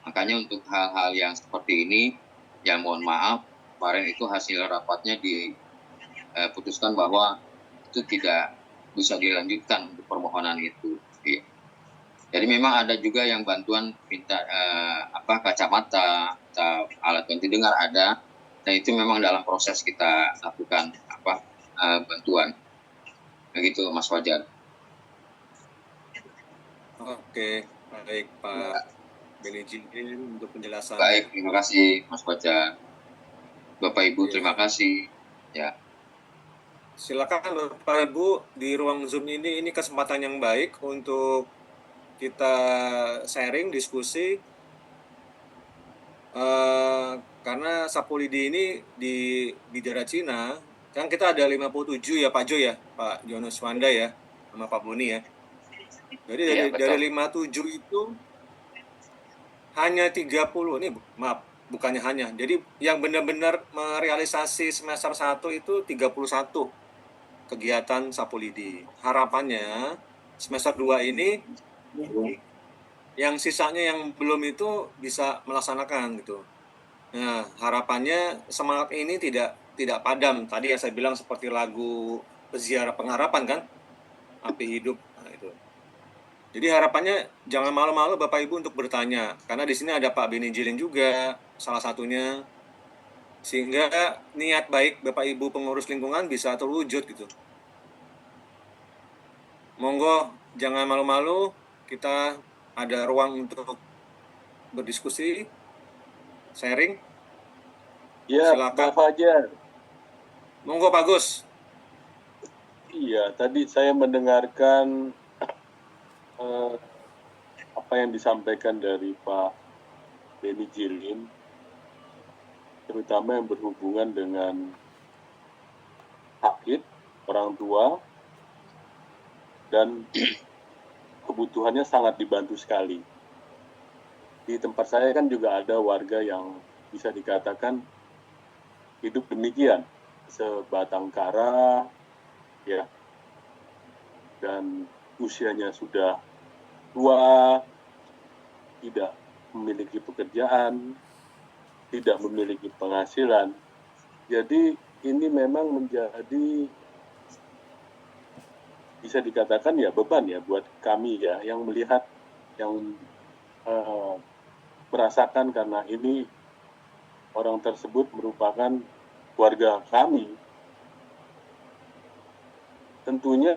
Makanya untuk hal-hal yang seperti ini, ya mohon maaf, kemarin itu hasil rapatnya diputuskan bahwa itu tidak bisa dilanjutkan untuk permohonan itu. Jadi memang ada juga yang bantuan minta kacamata atau alat bantu dengar ada, dan itu memang dalam proses kita lakukan bantuan. Begitu Mas Fajar. Oke, baik Pak Beni Jindin untuk penjelasan. Baik, terima kasih Mas Fajar. Bapak Ibu, terima kasih. Ya. Silakan Bapak Ibu di ruang Zoom ini kesempatan yang baik untuk kita sharing, diskusi. Karena sapu lidi ini di Bidara Cina, kan kita ada 57 ya Pak Jo ya, Pak Jonas Wanda ya, sama Pak Boni ya. Jadi dari 57 itu hanya 30, ini maaf, bukannya hanya. Jadi yang benar-benar merealisasi semester 1 itu 31 kegiatan sapu lidi. Harapannya semester 2 ini yang sisanya yang belum itu bisa melaksanakan gitu. Nah, harapannya semangat ini tidak padam. Tadi yang saya bilang seperti lagu Peziarah Pengharapan kan, api hidup. Nah, itu. Jadi harapannya jangan malu-malu Bapak Ibu untuk bertanya, karena di sini ada Pak Beni Jilin juga salah satunya, sehingga niat baik Bapak Ibu pengurus lingkungan bisa terwujud gitu. Monggo jangan malu-malu, kita ada ruang untuk berdiskusi, sharing. Ya, Silakan. Pak Fajar. Monggo Pak Gus. Iya, tadi saya mendengarkan apa yang disampaikan dari Pak Beni Jilin, terutama yang berhubungan dengan sakit orang tua, dan kebutuhannya sangat dibantu sekali. Di tempat saya kan juga ada warga yang bisa dikatakan hidup demikian, sebatang kara, ya, dan usianya sudah tua, tidak memiliki pekerjaan, tidak memiliki penghasilan. Jadi ini memang menjadi, bisa dikatakan ya, beban ya buat kami ya, yang melihat, yang merasakan, karena ini orang tersebut merupakan warga kami. Tentunya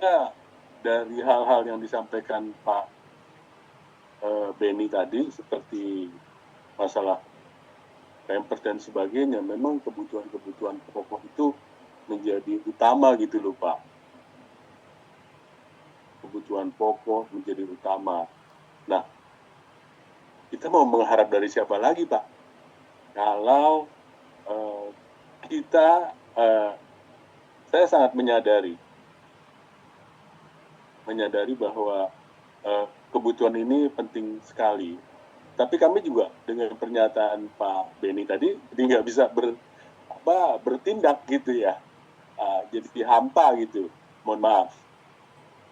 dari hal-hal yang disampaikan Pak Beni tadi, seperti masalah pampers dan sebagainya, memang kebutuhan-kebutuhan pokok itu menjadi utama gitu loh Pak. Kebutuhan pokok menjadi utama. Nah, kita mau mengharap dari siapa lagi Pak? Kalau saya sangat menyadari bahwa kebutuhan ini penting sekali. Tapi kami juga dengan pernyataan Pak Beni tadi, jadi nggak bisa bertindak gitu ya. Jadi hampa gitu, mohon maaf.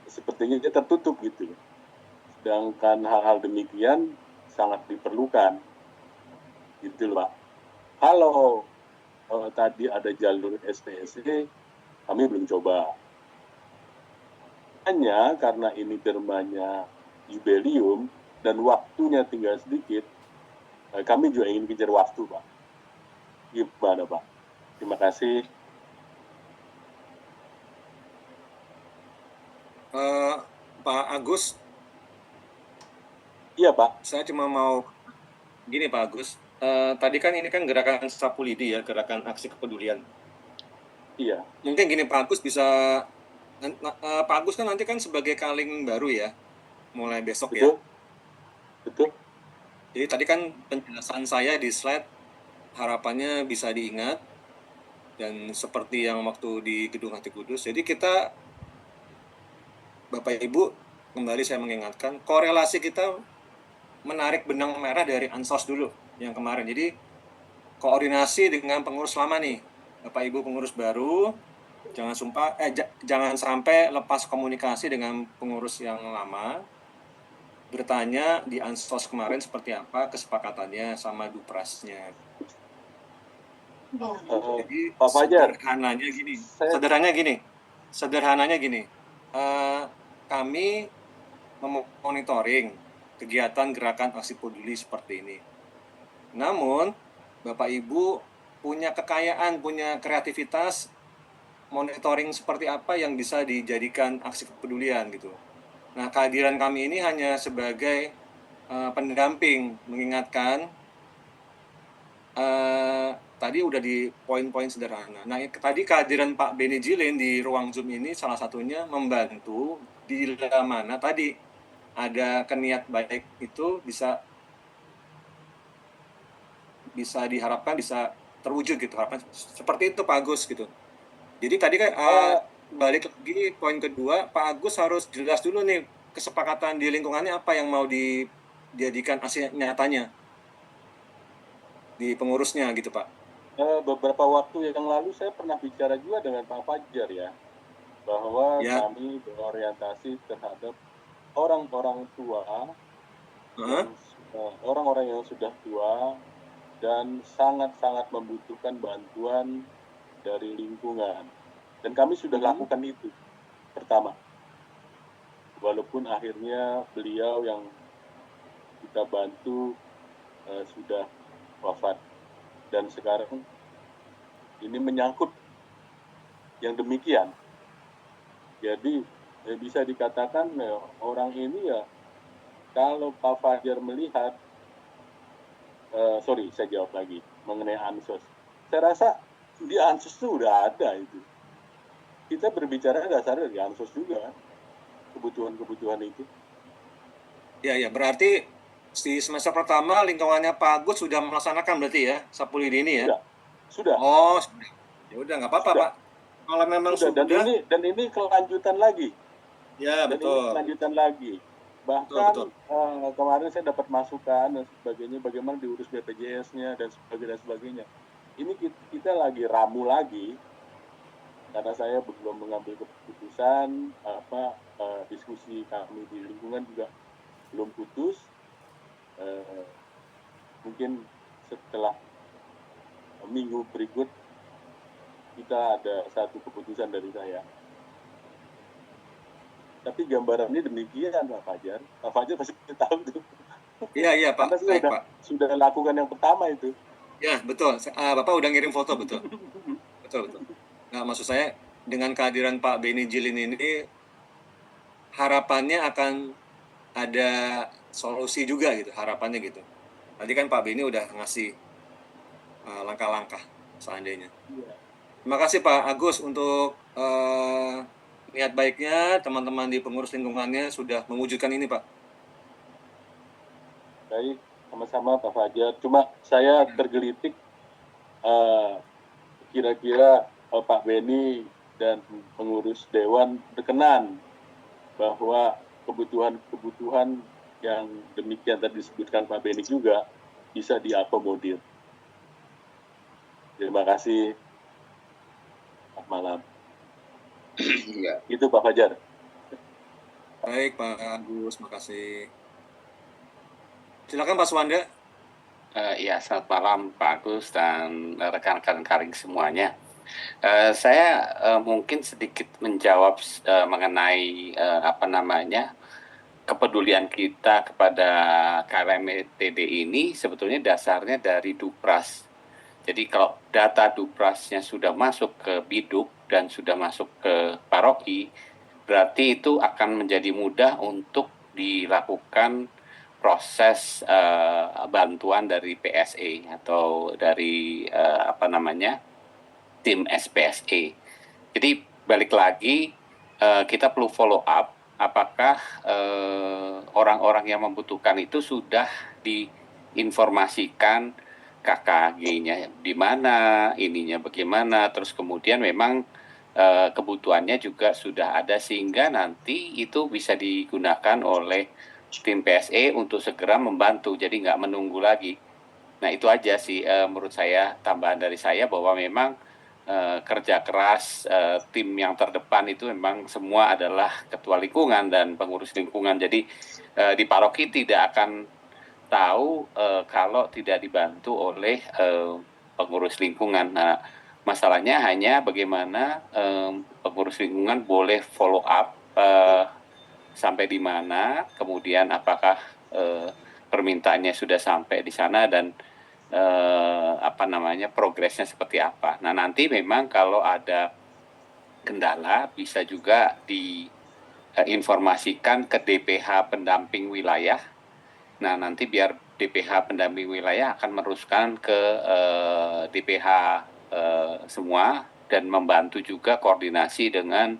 Sepertinya dia tertutup gitu. Sedangkan hal-hal demikian sangat diperlukan. Gitu loh Pak. Kalau tadi ada jalur STSE, kami belum coba. Hanya karena ini dermanya jubilium dan waktunya tinggal sedikit, kami juga ingin kejar waktu, Pak. Gimana, Pak? Terima kasih. Pak Agus, Iya, Pak. saya cuma mau gini Pak Agus. Tadi kan ini kan gerakan sapu lidi ya, gerakan aksi kepedulian. Iya. Mungkin gini Pak Agus bisa, Pak Agus kan nanti kan sebagai kaleng baru ya, mulai besok ya. Betul. Betul. Jadi tadi kan penjelasan saya di slide harapannya bisa diingat dan seperti yang waktu di Gedung Hati Kudus. Jadi kita, Bapak Ibu, kembali saya mengingatkan korelasi kita menarik benang merah dari Ansos dulu yang kemarin. Jadi koordinasi dengan pengurus lama nih, Bapak Ibu pengurus baru, jangan sampai lepas komunikasi dengan pengurus yang lama. Bertanya di Ansos kemarin seperti apa kesepakatannya sama Duprasnya. Jadi Pak Fajar, sederhananya gini, kami memonitoring kegiatan gerakan aksi peduli seperti ini. Namun Bapak Ibu punya kekayaan, punya kreativitas, monitoring seperti apa yang bisa dijadikan aksi kepedulian gitu. Nah, kehadiran kami ini hanya sebagai pendamping, mengingatkan. Tadi udah di poin-poin sederhana. Nah, tadi kehadiran Pak Benny Jilin di ruang Zoom ini salah satunya membantu bila mana tadi ada keniat baik itu bisa diharapkan bisa terwujud gitu, harapan seperti itu Pak Agus gitu. Jadi tadi kan balik lagi poin kedua, Pak Agus harus jelas dulu nih kesepakatan di lingkungannya apa yang mau dijadikan aksi nyatanya di pengurusnya gitu Pak. Beberapa waktu yang lalu saya pernah bicara juga dengan Pak Fajar ya, bahwa kami berorientasi terhadap orang-orang tua, orang-orang yang sudah tua dan sangat-sangat membutuhkan bantuan dari lingkungan. Dan kami sudah lakukan itu pertama. Walaupun akhirnya beliau yang kita bantu sudah wafat. Dan sekarang ini menyangkut yang demikian. Jadi bisa dikatakan orang ini ya, kalau Pak Fajar melihat, saya jawab lagi mengenai Ansos. Saya rasa di Ansos itu udah ada itu. Kita berbicara dasarnya di Ansos juga, kebutuhan-kebutuhan itu. Ya, berarti di semester pertama lingkungannya Pak Agus sudah melaksanakan berarti ya sapu lidi ini ya? Sudah. Oh, ya udah nggak apa-apa Pak. Kalau memang sudah. Dan ini kelanjutan lagi. Ya, betul. Ini kelanjutan lagi. Bahkan betul. Kemarin saya dapat masukan dan sebagainya, bagaimana diurus BPJS-nya dan sebagainya. Ini kita lagi ramu lagi, karena saya belum mengambil keputusan, diskusi kami di lingkungan juga belum putus. Mungkin setelah minggu berikut kita ada satu keputusan dari saya. Tapi gambarannya demikian Pak Fajar. Pak Fajar pasti tahu tuh. Iya Pak. Karena sudah lakukan yang pertama itu. Ya betul. Bapak udah ngirim foto betul. betul. Nah maksud saya dengan kehadiran Pak Benny Jilin ini harapannya akan ada solusi juga gitu, harapannya gitu. Tadi kan Pak Benny udah ngasih langkah-langkah seandainya. Terima kasih Pak Agus untuk niat baiknya, teman-teman di pengurus lingkungannya sudah mewujudkan ini Pak. Baik, sama-sama Pak Fajar. Cuma saya tergelitik kira-kira Pak Benny dan pengurus Dewan berkenan bahwa kebutuhan yang demikian tadi disebutkan Pak Benny juga bisa diakomodir. Terima kasih. Selamat malam. Ya. Itu Pak Fajar. Baik Pak Agus, makasih. Silakan Pak Suwanda. Ya, selamat malam Pak Agus dan rekan-rekan Karing semuanya. Saya mungkin sedikit menjawab mengenai kepedulian kita kepada KMTD ini sebetulnya dasarnya dari Dupras. Jadi kalau data Duprasnya sudah masuk ke Biduk dan sudah masuk ke paroki, berarti itu akan menjadi mudah untuk dilakukan proses bantuan dari PSE atau dari tim SPSE. Jadi balik lagi kita perlu follow up apakah orang-orang yang membutuhkan itu sudah diinformasikan KKG-nya di mana, ininya bagaimana, terus kemudian memang kebutuhannya juga sudah ada sehingga nanti itu bisa digunakan oleh tim PSE untuk segera membantu, jadi nggak menunggu lagi. Nah itu aja sih menurut saya tambahan dari saya bahwa memang kerja keras tim yang terdepan itu memang semua adalah ketua lingkungan dan pengurus lingkungan. Jadi di paroki tidak akan tahu kalau tidak dibantu oleh pengurus lingkungan. Nah, masalahnya hanya bagaimana pengurus lingkungan boleh follow up sampai di mana, kemudian apakah permintaannya sudah sampai di sana dan progresnya seperti apa. Nah nanti memang kalau ada kendala bisa juga diinformasikan ke DPH pendamping wilayah. Nah nanti biar DPH pendamping wilayah akan meneruskan ke DPH semua dan membantu juga koordinasi dengan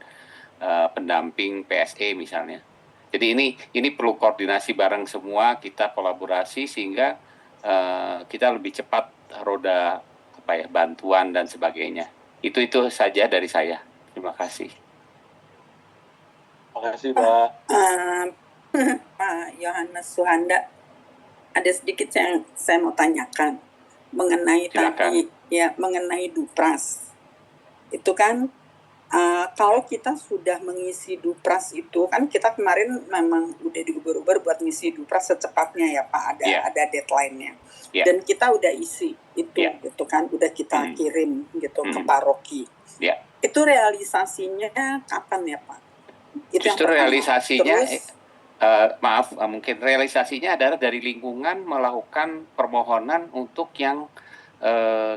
pendamping PSE misalnya. Jadi ini perlu koordinasi bareng semua, kita kolaborasi sehingga kita lebih cepat roda bantuan dan sebagainya. Itu saja dari saya. Terima kasih. Terima kasih Pak. Pak Yohanes Suhanda, ada sedikit yang saya mau tanyakan mengenai Silakan. mengenai Dupras. Itu kan kalau kita sudah mengisi Dupras itu kan kita kemarin memang udah diuber-uber buat ngisi Dupras secepatnya ya Pak, ada deadline-nya. Dan kita udah isi itu gitu kan, udah kita kirim gitu ke paroki. Itu realisasinya kapan ya Pak? Itu justru realisasinya mungkin realisasinya adalah dari lingkungan melakukan permohonan untuk yang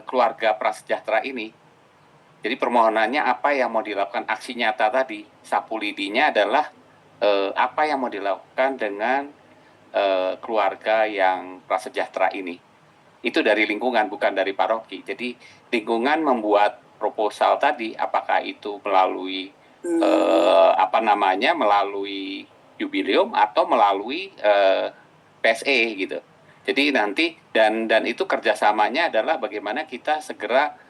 keluarga prasejahtera ini. Jadi permohonannya apa yang mau dilakukan, aksi nyata tadi, sapu lidinya adalah apa yang mau dilakukan dengan keluarga yang prasejahtera ini. Itu dari lingkungan, bukan dari paroki. Jadi lingkungan membuat proposal tadi, apakah itu melalui melalui jubileum atau melalui PSE gitu. Jadi nanti dan itu kerjasamanya adalah bagaimana kita segera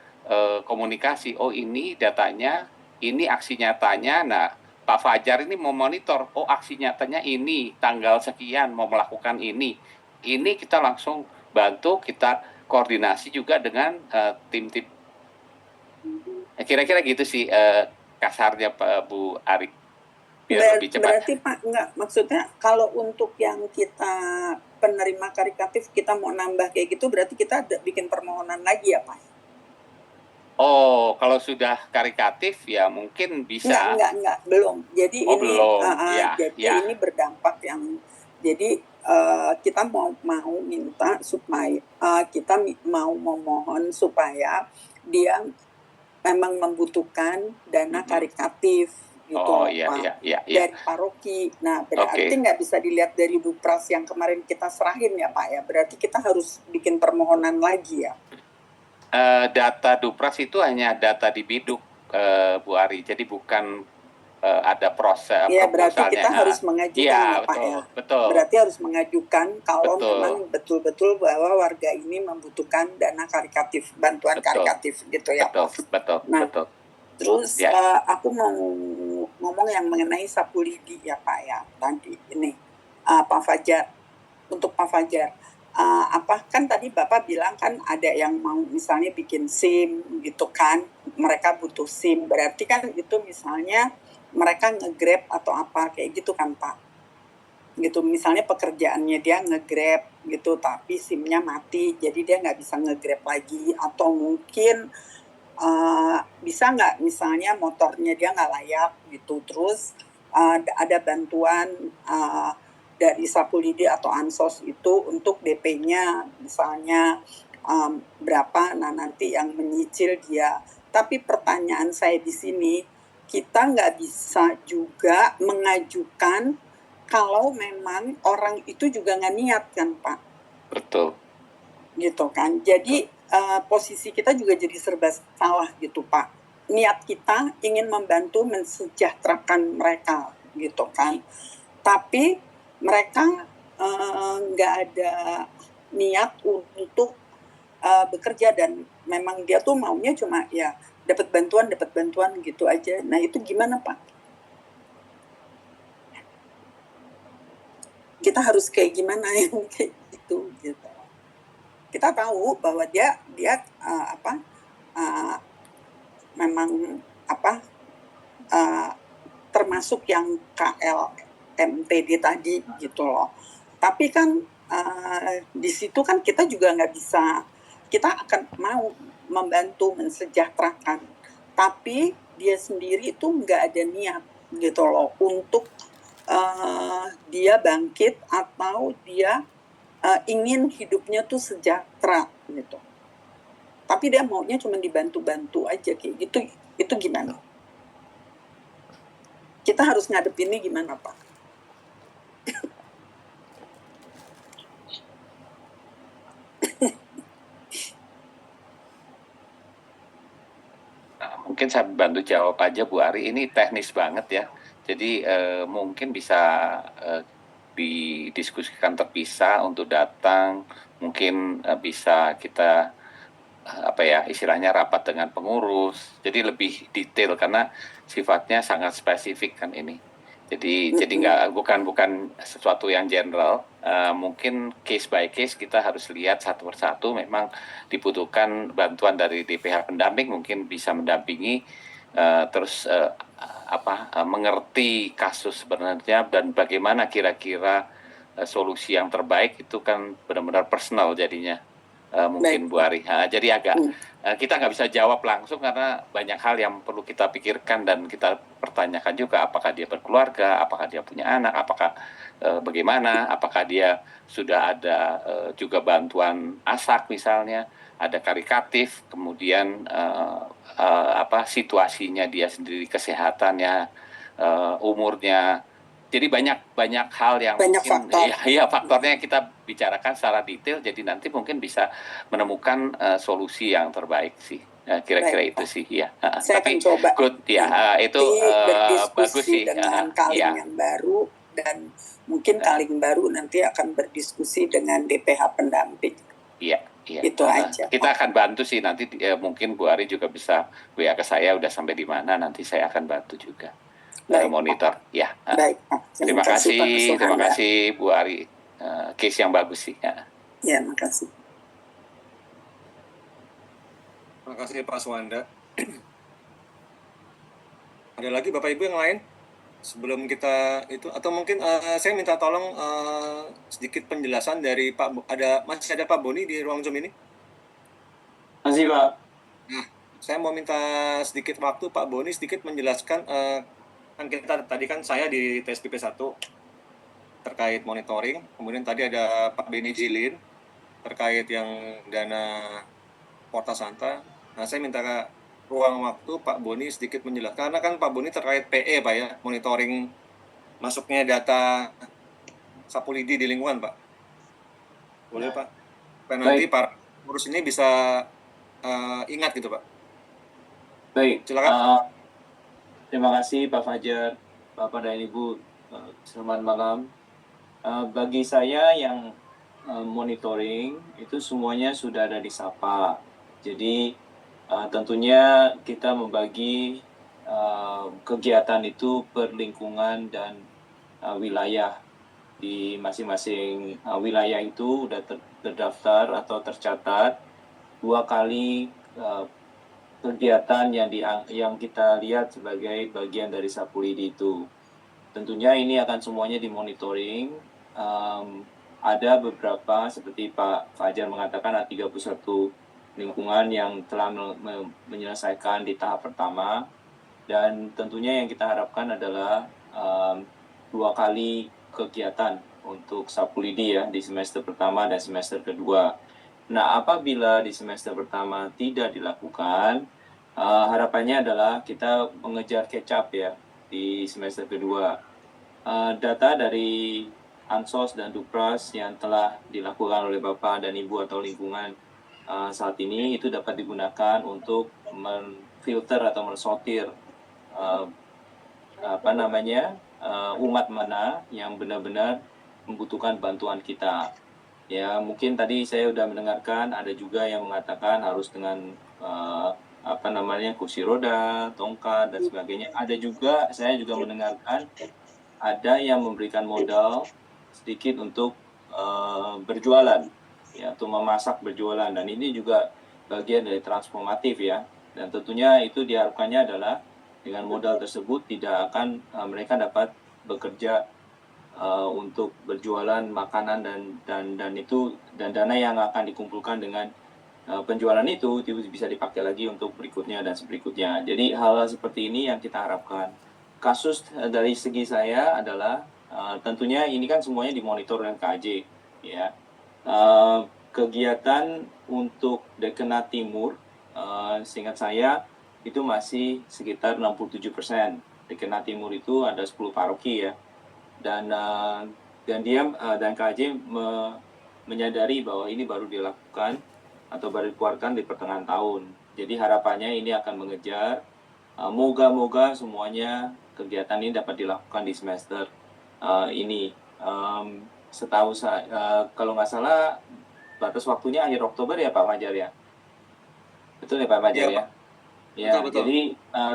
komunikasi. Oh ini datanya, ini aksi nyatanya. Nah Pak Fajar ini mau monitor. Oh aksi nyatanya ini tanggal sekian mau melakukan ini. Ini kita langsung bantu, kita koordinasi juga dengan tim-tim. Kira-kira gitu sih kasarnya Pak Bu Ari. Biar lebih cepat. Berarti Pak, enggak, maksudnya kalau untuk yang kita penerima karitatif kita mau nambah kayak gitu, berarti kita bikin permohonan lagi ya Pak? Oh, kalau sudah karitatif ya mungkin bisa. Enggak, belum. Jadi belum. Ini berdampak yang jadi kita mau minta supaya kita mau memohon supaya dia memang membutuhkan dana karitatif gitu Pak, dari paroki. Nah berarti nggak bisa dilihat dari Dupras yang kemarin kita serahin ya Pak ya. Berarti kita harus bikin permohonan lagi ya. Data Dupras itu hanya data di Biduk, Bu Ari. Jadi bukan ada proses ya, berarti kita harus mengajukan ya Pak ya. Betul. Berarti harus mengajukan kalau memang betul-betul bahwa warga ini membutuhkan dana karitatif, bantuan karitatif gitu ya Pak. Betul. Terus aku mau ngomong yang mengenai sapu lidi ya Pak ya tadi ini Pak Fajar, untuk Pak Fajar. Kan tadi Bapak bilang kan ada yang mau misalnya bikin SIM gitu kan, mereka butuh SIM, berarti kan itu misalnya mereka nge-grab atau apa kayak gitu kan Pak. gitu. Misalnya pekerjaannya dia nge-Grab gitu, tapi SIM-nya mati, jadi dia nggak bisa nge-Grab lagi. Atau mungkin bisa nggak misalnya motornya dia nggak layak gitu, terus ada bantuan dari Sapulidi atau Ansos itu untuk DP-nya misalnya berapa, nah nanti yang menyicil dia. Tapi pertanyaan saya di sini, kita nggak bisa juga mengajukan kalau memang orang itu juga nggak niat kan Pak, Betul. gitu kan. Jadi posisi kita juga jadi serba salah gitu Pak. Niat kita ingin membantu mensejahterakan mereka gitu kan. Tapi mereka nggak ada niat untuk bekerja, dan memang dia tuh maunya cuma ya dapat bantuan gitu aja. Nah itu gimana Pak? Kita harus kayak gimana yang kayak gitu gitu. Kita tahu bahwa dia memang termasuk yang KLMTD tadi gitu loh. Tapi kan di situ kan kita juga nggak bisa, kita akan mau membantu mensejahterakan, tapi dia sendiri itu nggak ada niat gitu loh untuk dia bangkit atau dia ingin hidupnya tuh sejahtera gitu. Tapi dia maunya cuma dibantu-bantu aja kayak gitu. Itu gimana? Kita harus ngadepinnya gimana Pak? Mungkin saya bantu jawab aja Bu Ari, ini teknis banget ya. Jadi mungkin bisa didiskusikan terpisah untuk datang, mungkin bisa kita istilahnya rapat dengan pengurus. Jadi lebih detail karena sifatnya sangat spesifik kan ini. Jadi nggak bukan sesuatu yang general. Mungkin case by case kita harus lihat satu persatu. Memang dibutuhkan bantuan dari DPH pendamping, mungkin bisa mendampingi terus mengerti kasus sebenarnya dan bagaimana kira-kira solusi yang terbaik. Itu kan benar-benar personal jadinya. Mungkin Bu Ari. Jadi agak kita nggak bisa jawab langsung karena banyak hal yang perlu kita pikirkan dan kita pertanyakan juga, apakah dia berkeluarga, apakah dia punya anak, apakah bagaimana, apakah dia sudah ada juga bantuan ASAK misalnya, ada karitatif, kemudian situasinya dia sendiri, kesehatannya, umurnya. Jadi banyak hal yang banyak mungkin faktor. Faktornya kita bicarakan secara detail, jadi nanti mungkin bisa menemukan solusi yang terbaik sih. Kira-kira Baik, itu Pak. sih ya. Saya Tapi akan coba good ya, itu bagus berdiskusi sih. dengan Kaling yang baru, dan mungkin Kaling baru nanti akan berdiskusi dengan DPH pendamping. Iya. Itu aja. Kita akan bantu sih nanti, mungkin Bu Ari juga bisa WA ke saya udah sampai di mana, nanti saya akan bantu juga. Baik, monitor Pak. Ya. Baik, Pak. Terima kasih Bu Ari, case yang bagus sih. Ya, makasih. Terima kasih Pak Suwanda. Ada lagi Bapak Ibu yang lain sebelum kita itu, atau mungkin saya minta tolong sedikit penjelasan dari masih ada Pak Boni di ruang Zoom ini? Masih Pak. Nah, saya mau minta sedikit waktu Pak Boni sedikit menjelaskan, kan kita tadi kan saya di TSPP 1 terkait monitoring, kemudian tadi ada Pak Beni Jilin terkait yang dana Porta Santa. Nah, saya minta ruang waktu Pak Boni sedikit menjelaskan, karena kan Pak Boni terkait PE Pak ya, monitoring masuknya data Sapulidi di lingkungan Pak. Boleh Pak? Supaya nanti para urus ini bisa ingat gitu Pak. Baik. Silakan. Terima kasih Pak Fajar, Bapak dan Ibu. Selamat malam. Bagi saya yang monitoring itu semuanya sudah ada di SAPA. Jadi tentunya kita membagi kegiatan itu per lingkungan dan wilayah. Di masing-masing wilayah itu sudah terdaftar atau tercatat 2 kali kegiatan yang kita lihat sebagai bagian dari Sapulidi itu. Tentunya ini akan semuanya dimonitoring ada beberapa seperti Pak Fajar mengatakan ada 31 lingkungan yang telah menyelesaikan di tahap pertama, dan tentunya yang kita harapkan adalah 2 kali kegiatan untuk Sapulidi ya di semester pertama dan semester kedua. Nah, apabila di semester pertama tidak dilakukan, harapannya adalah kita mengejar catch up ya di semester kedua. Data dari Ansos dan Dupras yang telah dilakukan oleh Bapak dan Ibu atau lingkungan saat ini itu dapat digunakan untuk menfilter atau mensortir umat mana yang benar-benar membutuhkan bantuan kita. Ya, mungkin tadi saya sudah mendengarkan ada juga yang mengatakan harus dengan kursi roda, tongkat dan sebagainya. Ada juga saya juga mendengarkan ada yang memberikan modal sedikit untuk berjualan ya, atau memasak berjualan, dan ini juga bagian dari transformatif ya, dan tentunya itu diharapkannya adalah dengan modal tersebut tidak akan mereka dapat bekerja untuk berjualan makanan dan itu dan dana yang akan dikumpulkan dengan penjualan itu bisa dipakai lagi untuk berikutnya dan berikutnya. Jadi hal seperti ini yang kita harapkan. Kasus dari segi saya adalah tentunya ini kan semuanya dimonitor oleh KAJ ya. Kegiatan untuk Dekenat Timur seingat saya itu masih sekitar 67%. Dekenat Timur itu ada 10 paroki ya. Dan KAJ menyadari bahwa ini baru dilakukan atau baru dikeluarkan di pertengahan tahun. Jadi harapannya ini akan mengejar moga-moga semuanya kegiatan ini dapat dilakukan di semester ini. Setahu saya kalau nggak salah batas waktunya akhir Oktober ya Pak Fajar ya. Betul ya Pak Fajar ya? Ya, Betul. jadi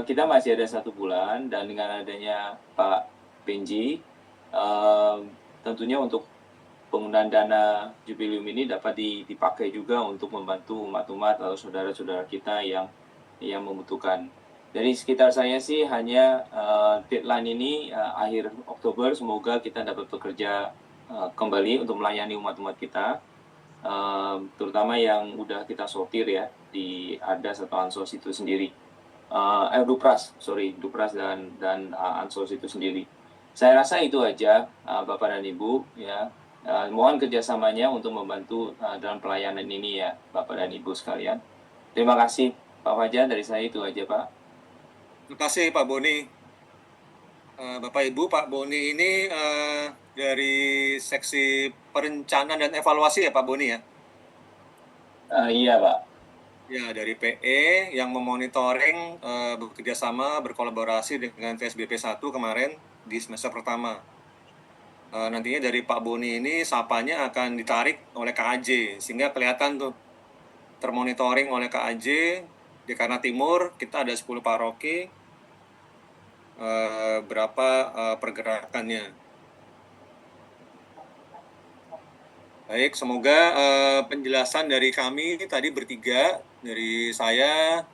kita masih ada 1 bulan, dan dengan adanya Pak Benji tentunya untuk penggunaan dana Jubileum ini dapat dipakai juga untuk membantu umat-umat atau saudara-saudara kita yang membutuhkan. Dari sekitar saya sih hanya deadline ini akhir Oktober, semoga kita dapat bekerja kembali untuk melayani umat-umat kita, terutama yang udah kita sortir ya di ADAS atau Ansos itu sendiri. Dupras dan Ansos itu sendiri. Saya rasa itu aja Bapak dan Ibu ya. Mohon kerjasamanya untuk membantu dalam pelayanan ini ya Bapak dan Ibu sekalian. Terima kasih Pak Fajar, dari saya itu aja Pak. Terima kasih Pak Boni. Bapak Ibu, Pak Boni ini dari seksi perencanaan dan evaluasi ya Pak Boni ya? Iya Pak. Ya, dari PE yang memonitoring bekerjasama berkolaborasi dengan VSBP 1 kemarin di semester pertama. Nantinya dari Pak Boni ini sapanya akan ditarik oleh KAJ sehingga kelihatan tuh termonitoring oleh KAJ. Dekanat Timur kita ada 10 paroki, berapa pergerakannya. Baik, semoga penjelasan dari kami tadi bertiga, dari saya,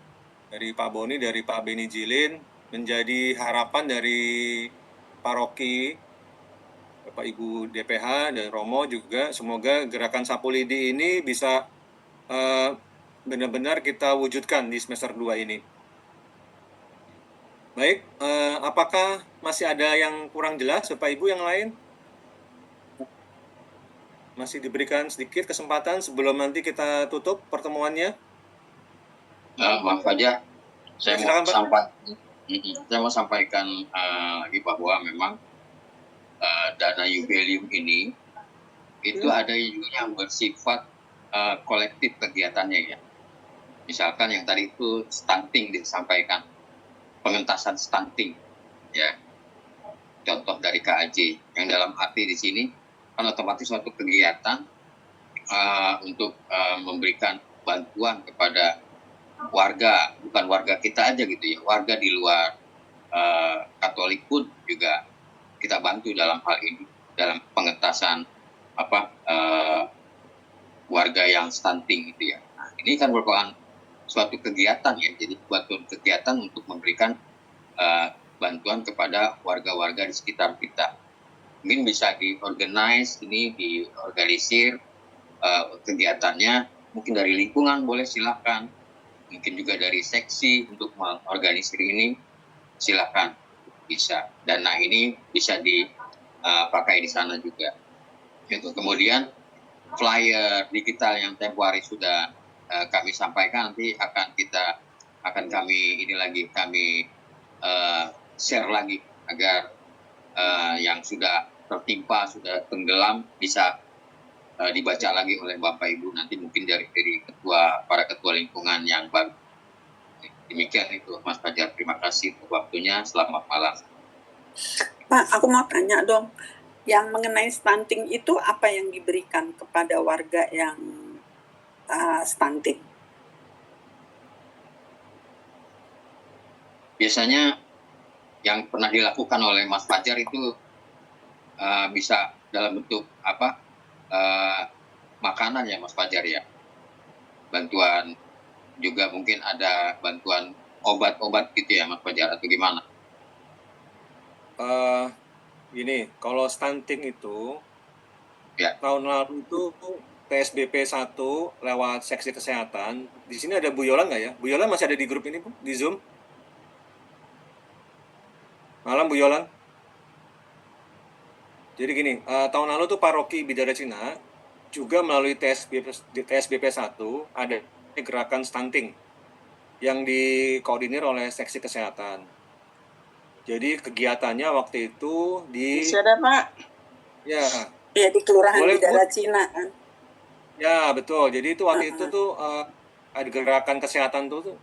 dari Pak Boni, dari Pak Beni Jilin, menjadi harapan dari paroki, Bapak Ibu DPH dan Romo juga. Semoga gerakan Sapulidi ini bisa benar-benar kita wujudkan di semester 2 ini. Baik, apakah masih ada yang kurang jelas Bapak Ibu yang lain? Masih diberikan sedikit kesempatan sebelum nanti kita tutup pertemuannya. Maaf aja, saya mau sampaikan lagi bahwa memang dana Jubileum ini itu ada juga yang bersifat kolektif kegiatannya ya. Misalkan yang tadi itu stunting disampaikan, pengentasan stunting ya, contoh dari KAJ yang dalam arti di sini kan otomatis suatu kegiatan untuk memberikan bantuan kepada warga, bukan warga kita aja gitu ya, warga di luar Katolik pun juga kita bantu dalam hal ini, dalam pengentasan warga yang stunting gitu ya. Nah, ini kan merupakan suatu kegiatan ya, jadi suatu kegiatan untuk memberikan bantuan kepada warga-warga di sekitar kita. mungkin bisa diorganisir kegiatannya, mungkin dari lingkungan boleh silakan, mungkin juga dari seksi untuk mengorganisir ini silakan, bisa. Dana ini bisa dipakai di sana juga. Itu kemudian flyer digital yang tempo hari sudah kami sampaikan, nanti akan kami share lagi agar yang sudah tertimpa, sudah tenggelam bisa dibaca lagi oleh Bapak Ibu nanti, mungkin dari para ketua lingkungan yang baru. Demikian itu Mas Fajar, terima kasih untuk waktunya, selamat malam. Pak, aku mau tanya dong, yang mengenai stunting itu apa yang diberikan kepada warga yang stunting? Biasanya yang pernah dilakukan oleh Mas Fajar itu bisa dalam bentuk makanan ya Mas Fajar ya, bantuan juga, mungkin ada bantuan obat-obat gitu ya Mas Fajar, atau gimana? Gini, kalau stunting itu Ya. tahun lalu itu PSBB 1 lewat seksi kesehatan. Di sini ada Bu Yola nggak ya? Bu Yola masih ada di grup ini, Bu? Di Zoom? Malam Bu Yola. Jadi gini, tahun lalu tuh Paroki Bidara Cina juga melalui TSBP 1 ada gerakan stunting yang dikoordinir oleh seksi kesehatan. Jadi kegiatannya waktu itu di... Bisa ada Pak? Ya. Ya di Kelurahan Boleh, Bidara Bu? Cina kan? Ya betul. Jadi itu waktu itu tuh ada gerakan kesehatan tuh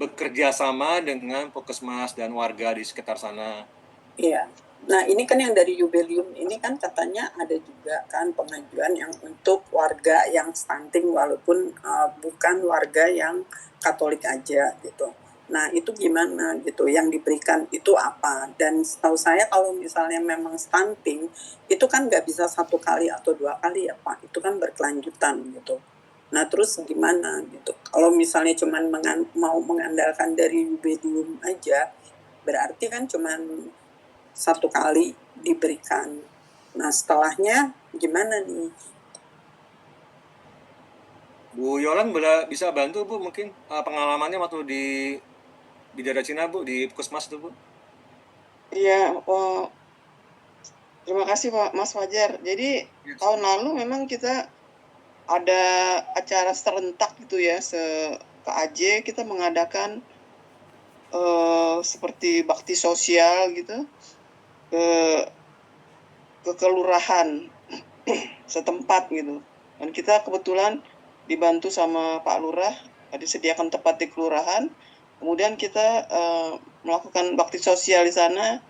bekerja sama dengan puskesmas dan warga di sekitar sana. Iya. Nah ini kan yang dari Jubelium ini kan katanya ada juga kan pengajuan yang untuk warga yang stunting walaupun bukan warga yang Katolik aja gitu. Nah itu gimana gitu, yang diberikan itu apa? Dan setahu saya kalau misalnya memang stunting itu kan nggak bisa 1 kali atau 2 kali ya Pak, itu kan berkelanjutan gitu. Nah terus gimana gitu, kalau misalnya cuman mau mengandalkan dari Jubelium aja berarti kan cuman 1 kali diberikan. Nah setelahnya gimana nih? Bu Yolan bisa bantu Bu mungkin pengalamannya waktu di Bidara Cina Bu, di puskesmas itu Bu. Iya, terima kasih Pak Mas Fajar. Jadi tahun lalu memang kita ada acara serentak gitu ya, ke-AJ kita mengadakan seperti bakti sosial gitu ke kelurahan setempat gitu. Dan kita kebetulan dibantu sama Pak Lurah, disediakan tempat di kelurahan. Kemudian kita melakukan bakti sosial di sana.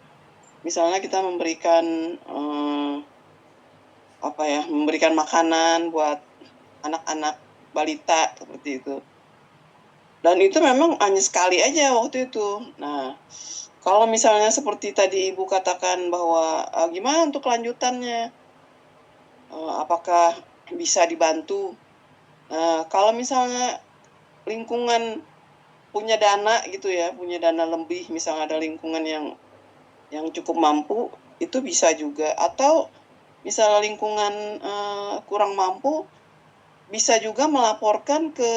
Misalnya kita memberikan memberikan makanan buat anak-anak balita seperti itu. Dan itu memang hanya sekali aja waktu itu. Nah, kalau misalnya seperti tadi Ibu katakan bahwa gimana untuk kelanjutannya, apakah bisa dibantu? Kalau misalnya lingkungan punya dana gitu ya, punya dana lebih, misalnya ada lingkungan yang cukup mampu, itu bisa juga. Atau misalnya lingkungan kurang mampu, bisa juga melaporkan ke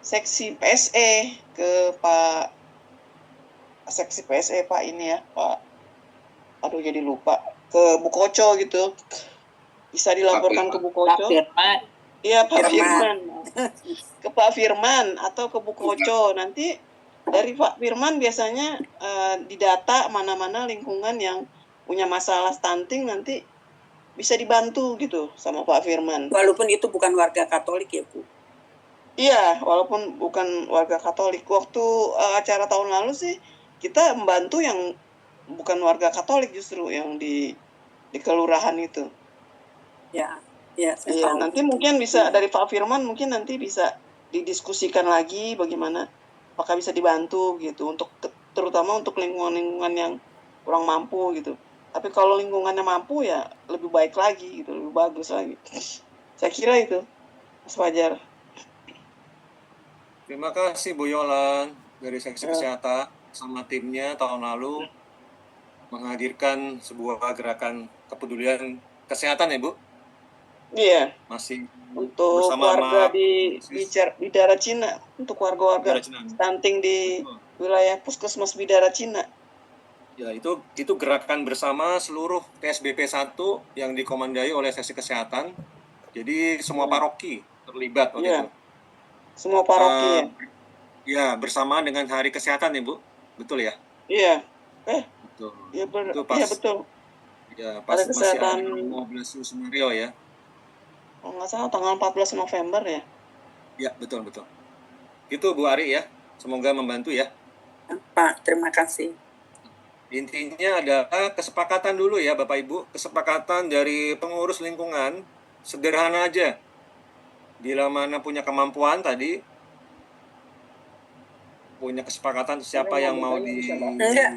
seksi PSE, ke Pak seksi PSE Pak ini ya, Pak, aduh jadi lupa, ke Bu Koco gitu, bisa dilaporkan ke Bu Koco. Iya Pak Firman, ke Pak Firman atau ke Bu Koco. Nanti dari Pak Firman biasanya didata mana-mana lingkungan yang punya masalah stunting, nanti bisa dibantu gitu sama Pak Firman. Walaupun itu bukan warga Katolik ya Bu? Iya, walaupun bukan warga Katolik. Waktu acara tahun lalu sih kita membantu yang bukan warga Katolik justru yang di kelurahan itu. Ya, ya. Iya, nanti mungkin bisa dari Pak Firman, mungkin nanti bisa didiskusikan lagi bagaimana apakah bisa dibantu gitu, untuk terutama untuk lingkungan-lingkungan yang kurang mampu gitu. Tapi kalau lingkungannya mampu ya lebih baik lagi gitu, lebih bagus lagi. Saya kira itu, Mas Fajar. Terima kasih Bu Yolan dari seksi kesehatan sama timnya tahun lalu menghadirkan sebuah gerakan kepedulian kesehatan ya Bu, Iya, masih untuk bersama warga sama Bidara Cina, untuk warga-warga Bidara Cina. stunting di Betul. wilayah Puskesmas Bidara Cina. Ya, itu gerakan bersama seluruh TSBP 1 yang dikomandai oleh seksi kesehatan. Jadi semua paroki terlibat waktu Iya. itu. Semua paroki ya. Ya, bersama dengan Hari Kesehatan ya Bu, betul ya? Iya. Betul. Iya Itu pas, iya betul. ya, pas Hari masih ada Kesehatan. Romo Blasius Sumario ya. Kalau nggak salah tanggal 14 November ya. Ya, betul. Itu Bu Ari ya, semoga membantu ya. Pak, terima kasih. Intinya adalah kesepakatan dulu ya Bapak Ibu, kesepakatan dari pengurus lingkungan, sederhana aja. Bila mana punya kemampuan tadi, punya kesepakatan siapa yang mau di... Enggak,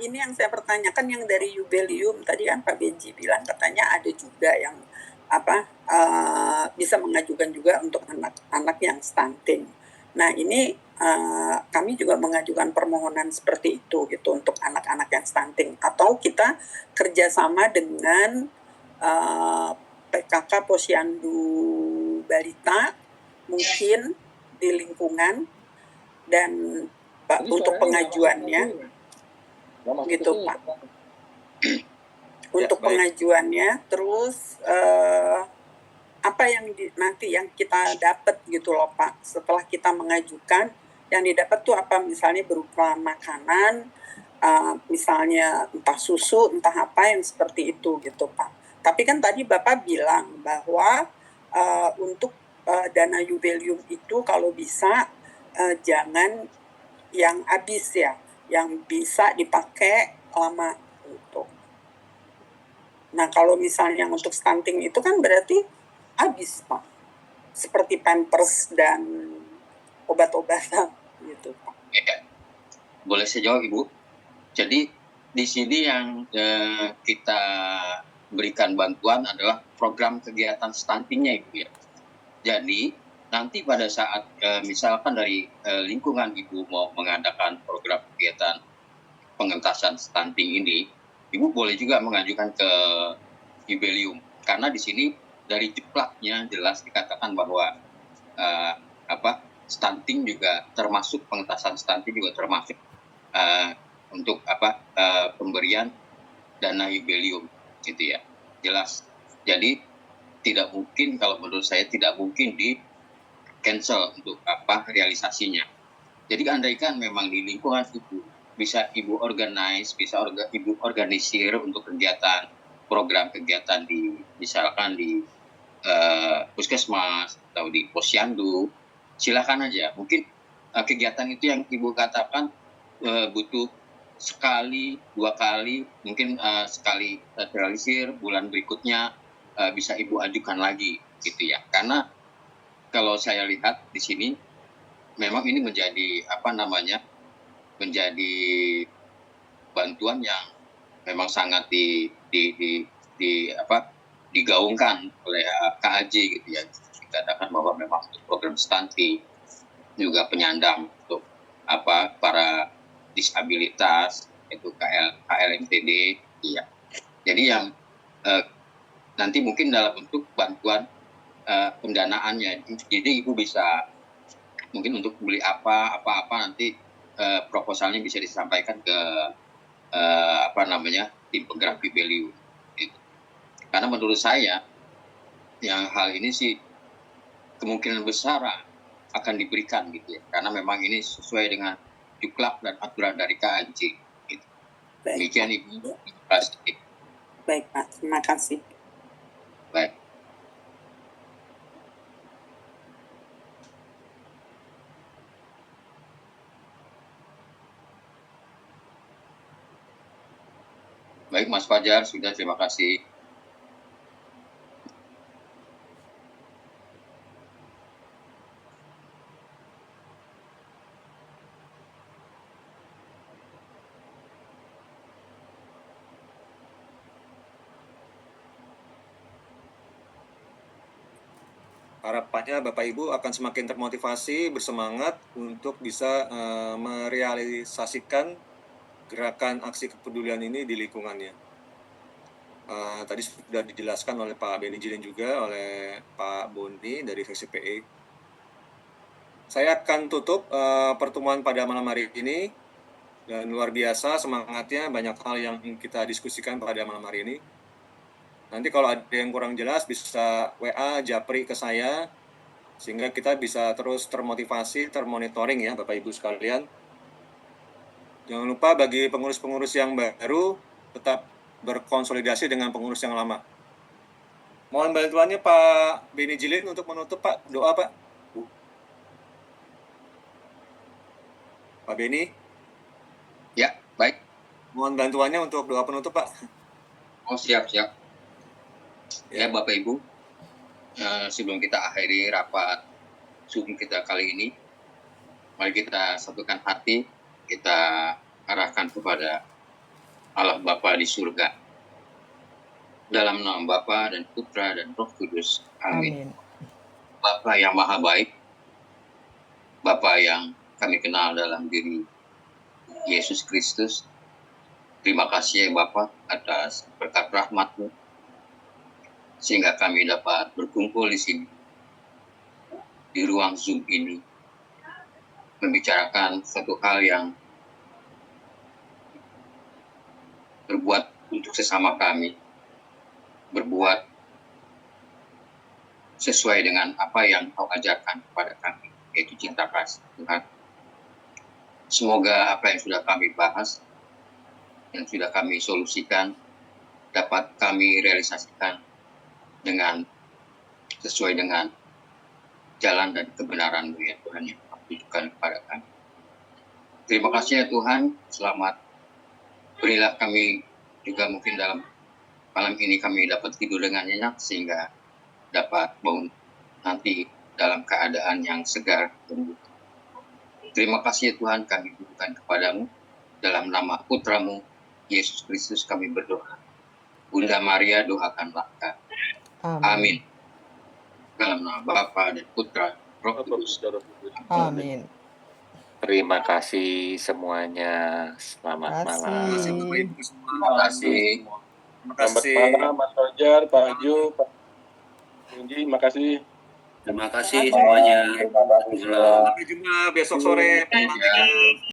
ini yang saya pertanyakan yang dari Jubelium tadi kan Pak Benji bilang katanya ada juga yang bisa mengajukan juga untuk anak-anak yang stunting. Nah ini kami juga mengajukan permohonan seperti itu gitu untuk anak-anak yang stunting, atau kita kerjasama dengan PKK Posyandu Balita mungkin di lingkungan, dan Pak untuk pengajuannya gitu Pak, untuk pengajuannya terus apa yang nanti yang kita dapat gitu loh Pak setelah kita mengajukan, yang didapat tuh apa, misalnya berupa makanan, misalnya entah susu entah apa yang seperti itu gitu Pak. Tapi kan tadi Bapak bilang bahwa untuk dana Jubelium itu kalau bisa jangan yang habis ya, yang bisa dipakai lama gitu. Nah kalau misalnya untuk stunting itu kan berarti habis Pak, seperti pampers dan obat-obatan gitu Pak. Ya, boleh saya jawab Ibu? Jadi di sini yang kita berikan bantuan adalah program kegiatan stuntingnya Ibu ya. Jadi nanti pada saat misalkan dari lingkungan Ibu mau mengadakan program kegiatan pengentasan stunting ini, Ibu boleh juga mengajukan ke Jubelium, karena di sini dari jeplaknya jelas dikatakan bahwa stunting juga termasuk, pengentasan stunting juga termasuk untuk pemberian dana Jubelium gitu ya, jelas. Jadi tidak mungkin, kalau menurut saya tidak mungkin di cancel untuk realisasinya. Jadi andaikan memang di lingkungan itu bisa Ibu organize, Ibu organisir untuk kegiatan, program kegiatan di misalkan di puskesmas atau di posyandu, silakan aja. Mungkin kegiatan itu yang Ibu katakan butuh sekali, 2 kali, mungkin sekali terrealisir, bulan berikutnya bisa Ibu ajukan lagi gitu ya. Karena kalau saya lihat di sini memang ini menjadi menjadi bantuan yang memang sangat digaungkan oleh KAJ gitu ya. Dikatakan bahwa memang untuk program stunting, juga penyandang untuk para disabilitas, itu KLMTD ya. Jadi yang nanti mungkin dalam bentuk bantuan pendanaannya, jadi Ibu bisa mungkin untuk beli apa nanti proposalnya bisa disampaikan ke tim penggerak Jubelium gitu. Karena menurut saya yang hal ini sih kemungkinan besar akan diberikan gitu ya, karena memang ini sesuai dengan juklak dan aturan dari KAJ gitu. Demikian Ibu. Terima kasih. Baik Pak, terima kasih. Baik. Baik Mas Fajar, sudah, terima kasih. Harapannya Bapak Ibu akan semakin termotivasi, bersemangat untuk bisa merealisasikan gerakan aksi kepedulian ini di lingkungannya. Tadi sudah dijelaskan oleh Pak Benny Jilin juga, oleh Pak Boni dari Seksi PE. Saya akan tutup pertemuan pada malam hari ini, dan luar biasa semangatnya, banyak hal yang kita diskusikan pada malam hari ini. Nanti kalau ada yang kurang jelas bisa WA Japri ke saya, sehingga kita bisa terus termotivasi, termonitoring ya Bapak Ibu sekalian. Jangan lupa bagi pengurus-pengurus yang baru, tetap berkonsolidasi dengan pengurus yang lama. Mohon bantuannya Pak Benny Jilin untuk menutup Pak, doa Pak. Pak Benny, Ya, baik. mohon bantuannya untuk doa penutup Pak. Oh, siap. Ya, Ya. Bapak Ibu, sebelum kita akhiri rapat Zoom kita kali ini, mari kita satukan hati, kita arahkan kepada Allah Bapa di surga. Dalam nama Bapa dan Putra dan Roh Kudus. Amin. Amin. Bapa yang maha baik, Bapa yang kami kenal dalam diri Yesus Kristus, terima kasih ya Bapa atas berkat rahmat-Mu, sehingga kami dapat berkumpul di sini, di ruang Zoom ini, membicarakan satu hal yang berbuat untuk sesama kami, berbuat sesuai dengan apa yang Kau ajarkan kepada kami, yaitu cinta kasih Tuhan. Semoga apa yang sudah kami bahas, yang sudah kami solusikan, dapat kami realisasikan dengan sesuai dengan jalan dan kebenaran-Mu ya Tuhan yang Kau tunjukkan kepada kami. Terima kasih ya Tuhan, selamat. Berilah kami juga mungkin dalam malam ini kami dapat tidur dengan nyenyak sehingga dapat bangun nanti dalam keadaan yang segar dan butuh. Terima kasih ya Tuhan, kami butuhkan kepadamu. Dalam nama Putramu, Yesus Kristus kami berdoa. Bunda Maria doakanlah kami. Amin. Dalam nama Bapa dan Putra, Roh Kudus. Amin. Terima kasih semuanya. Selamat Kasih. malam. Terima kasih Bapak Ibu semua. Terima kasih. Terima Selamat kasih. malam Mas Roger, Pak Aju, Pak Benji, terima kasih. Terima kasih semuanya. Sampai jumpa besok sore. Ya.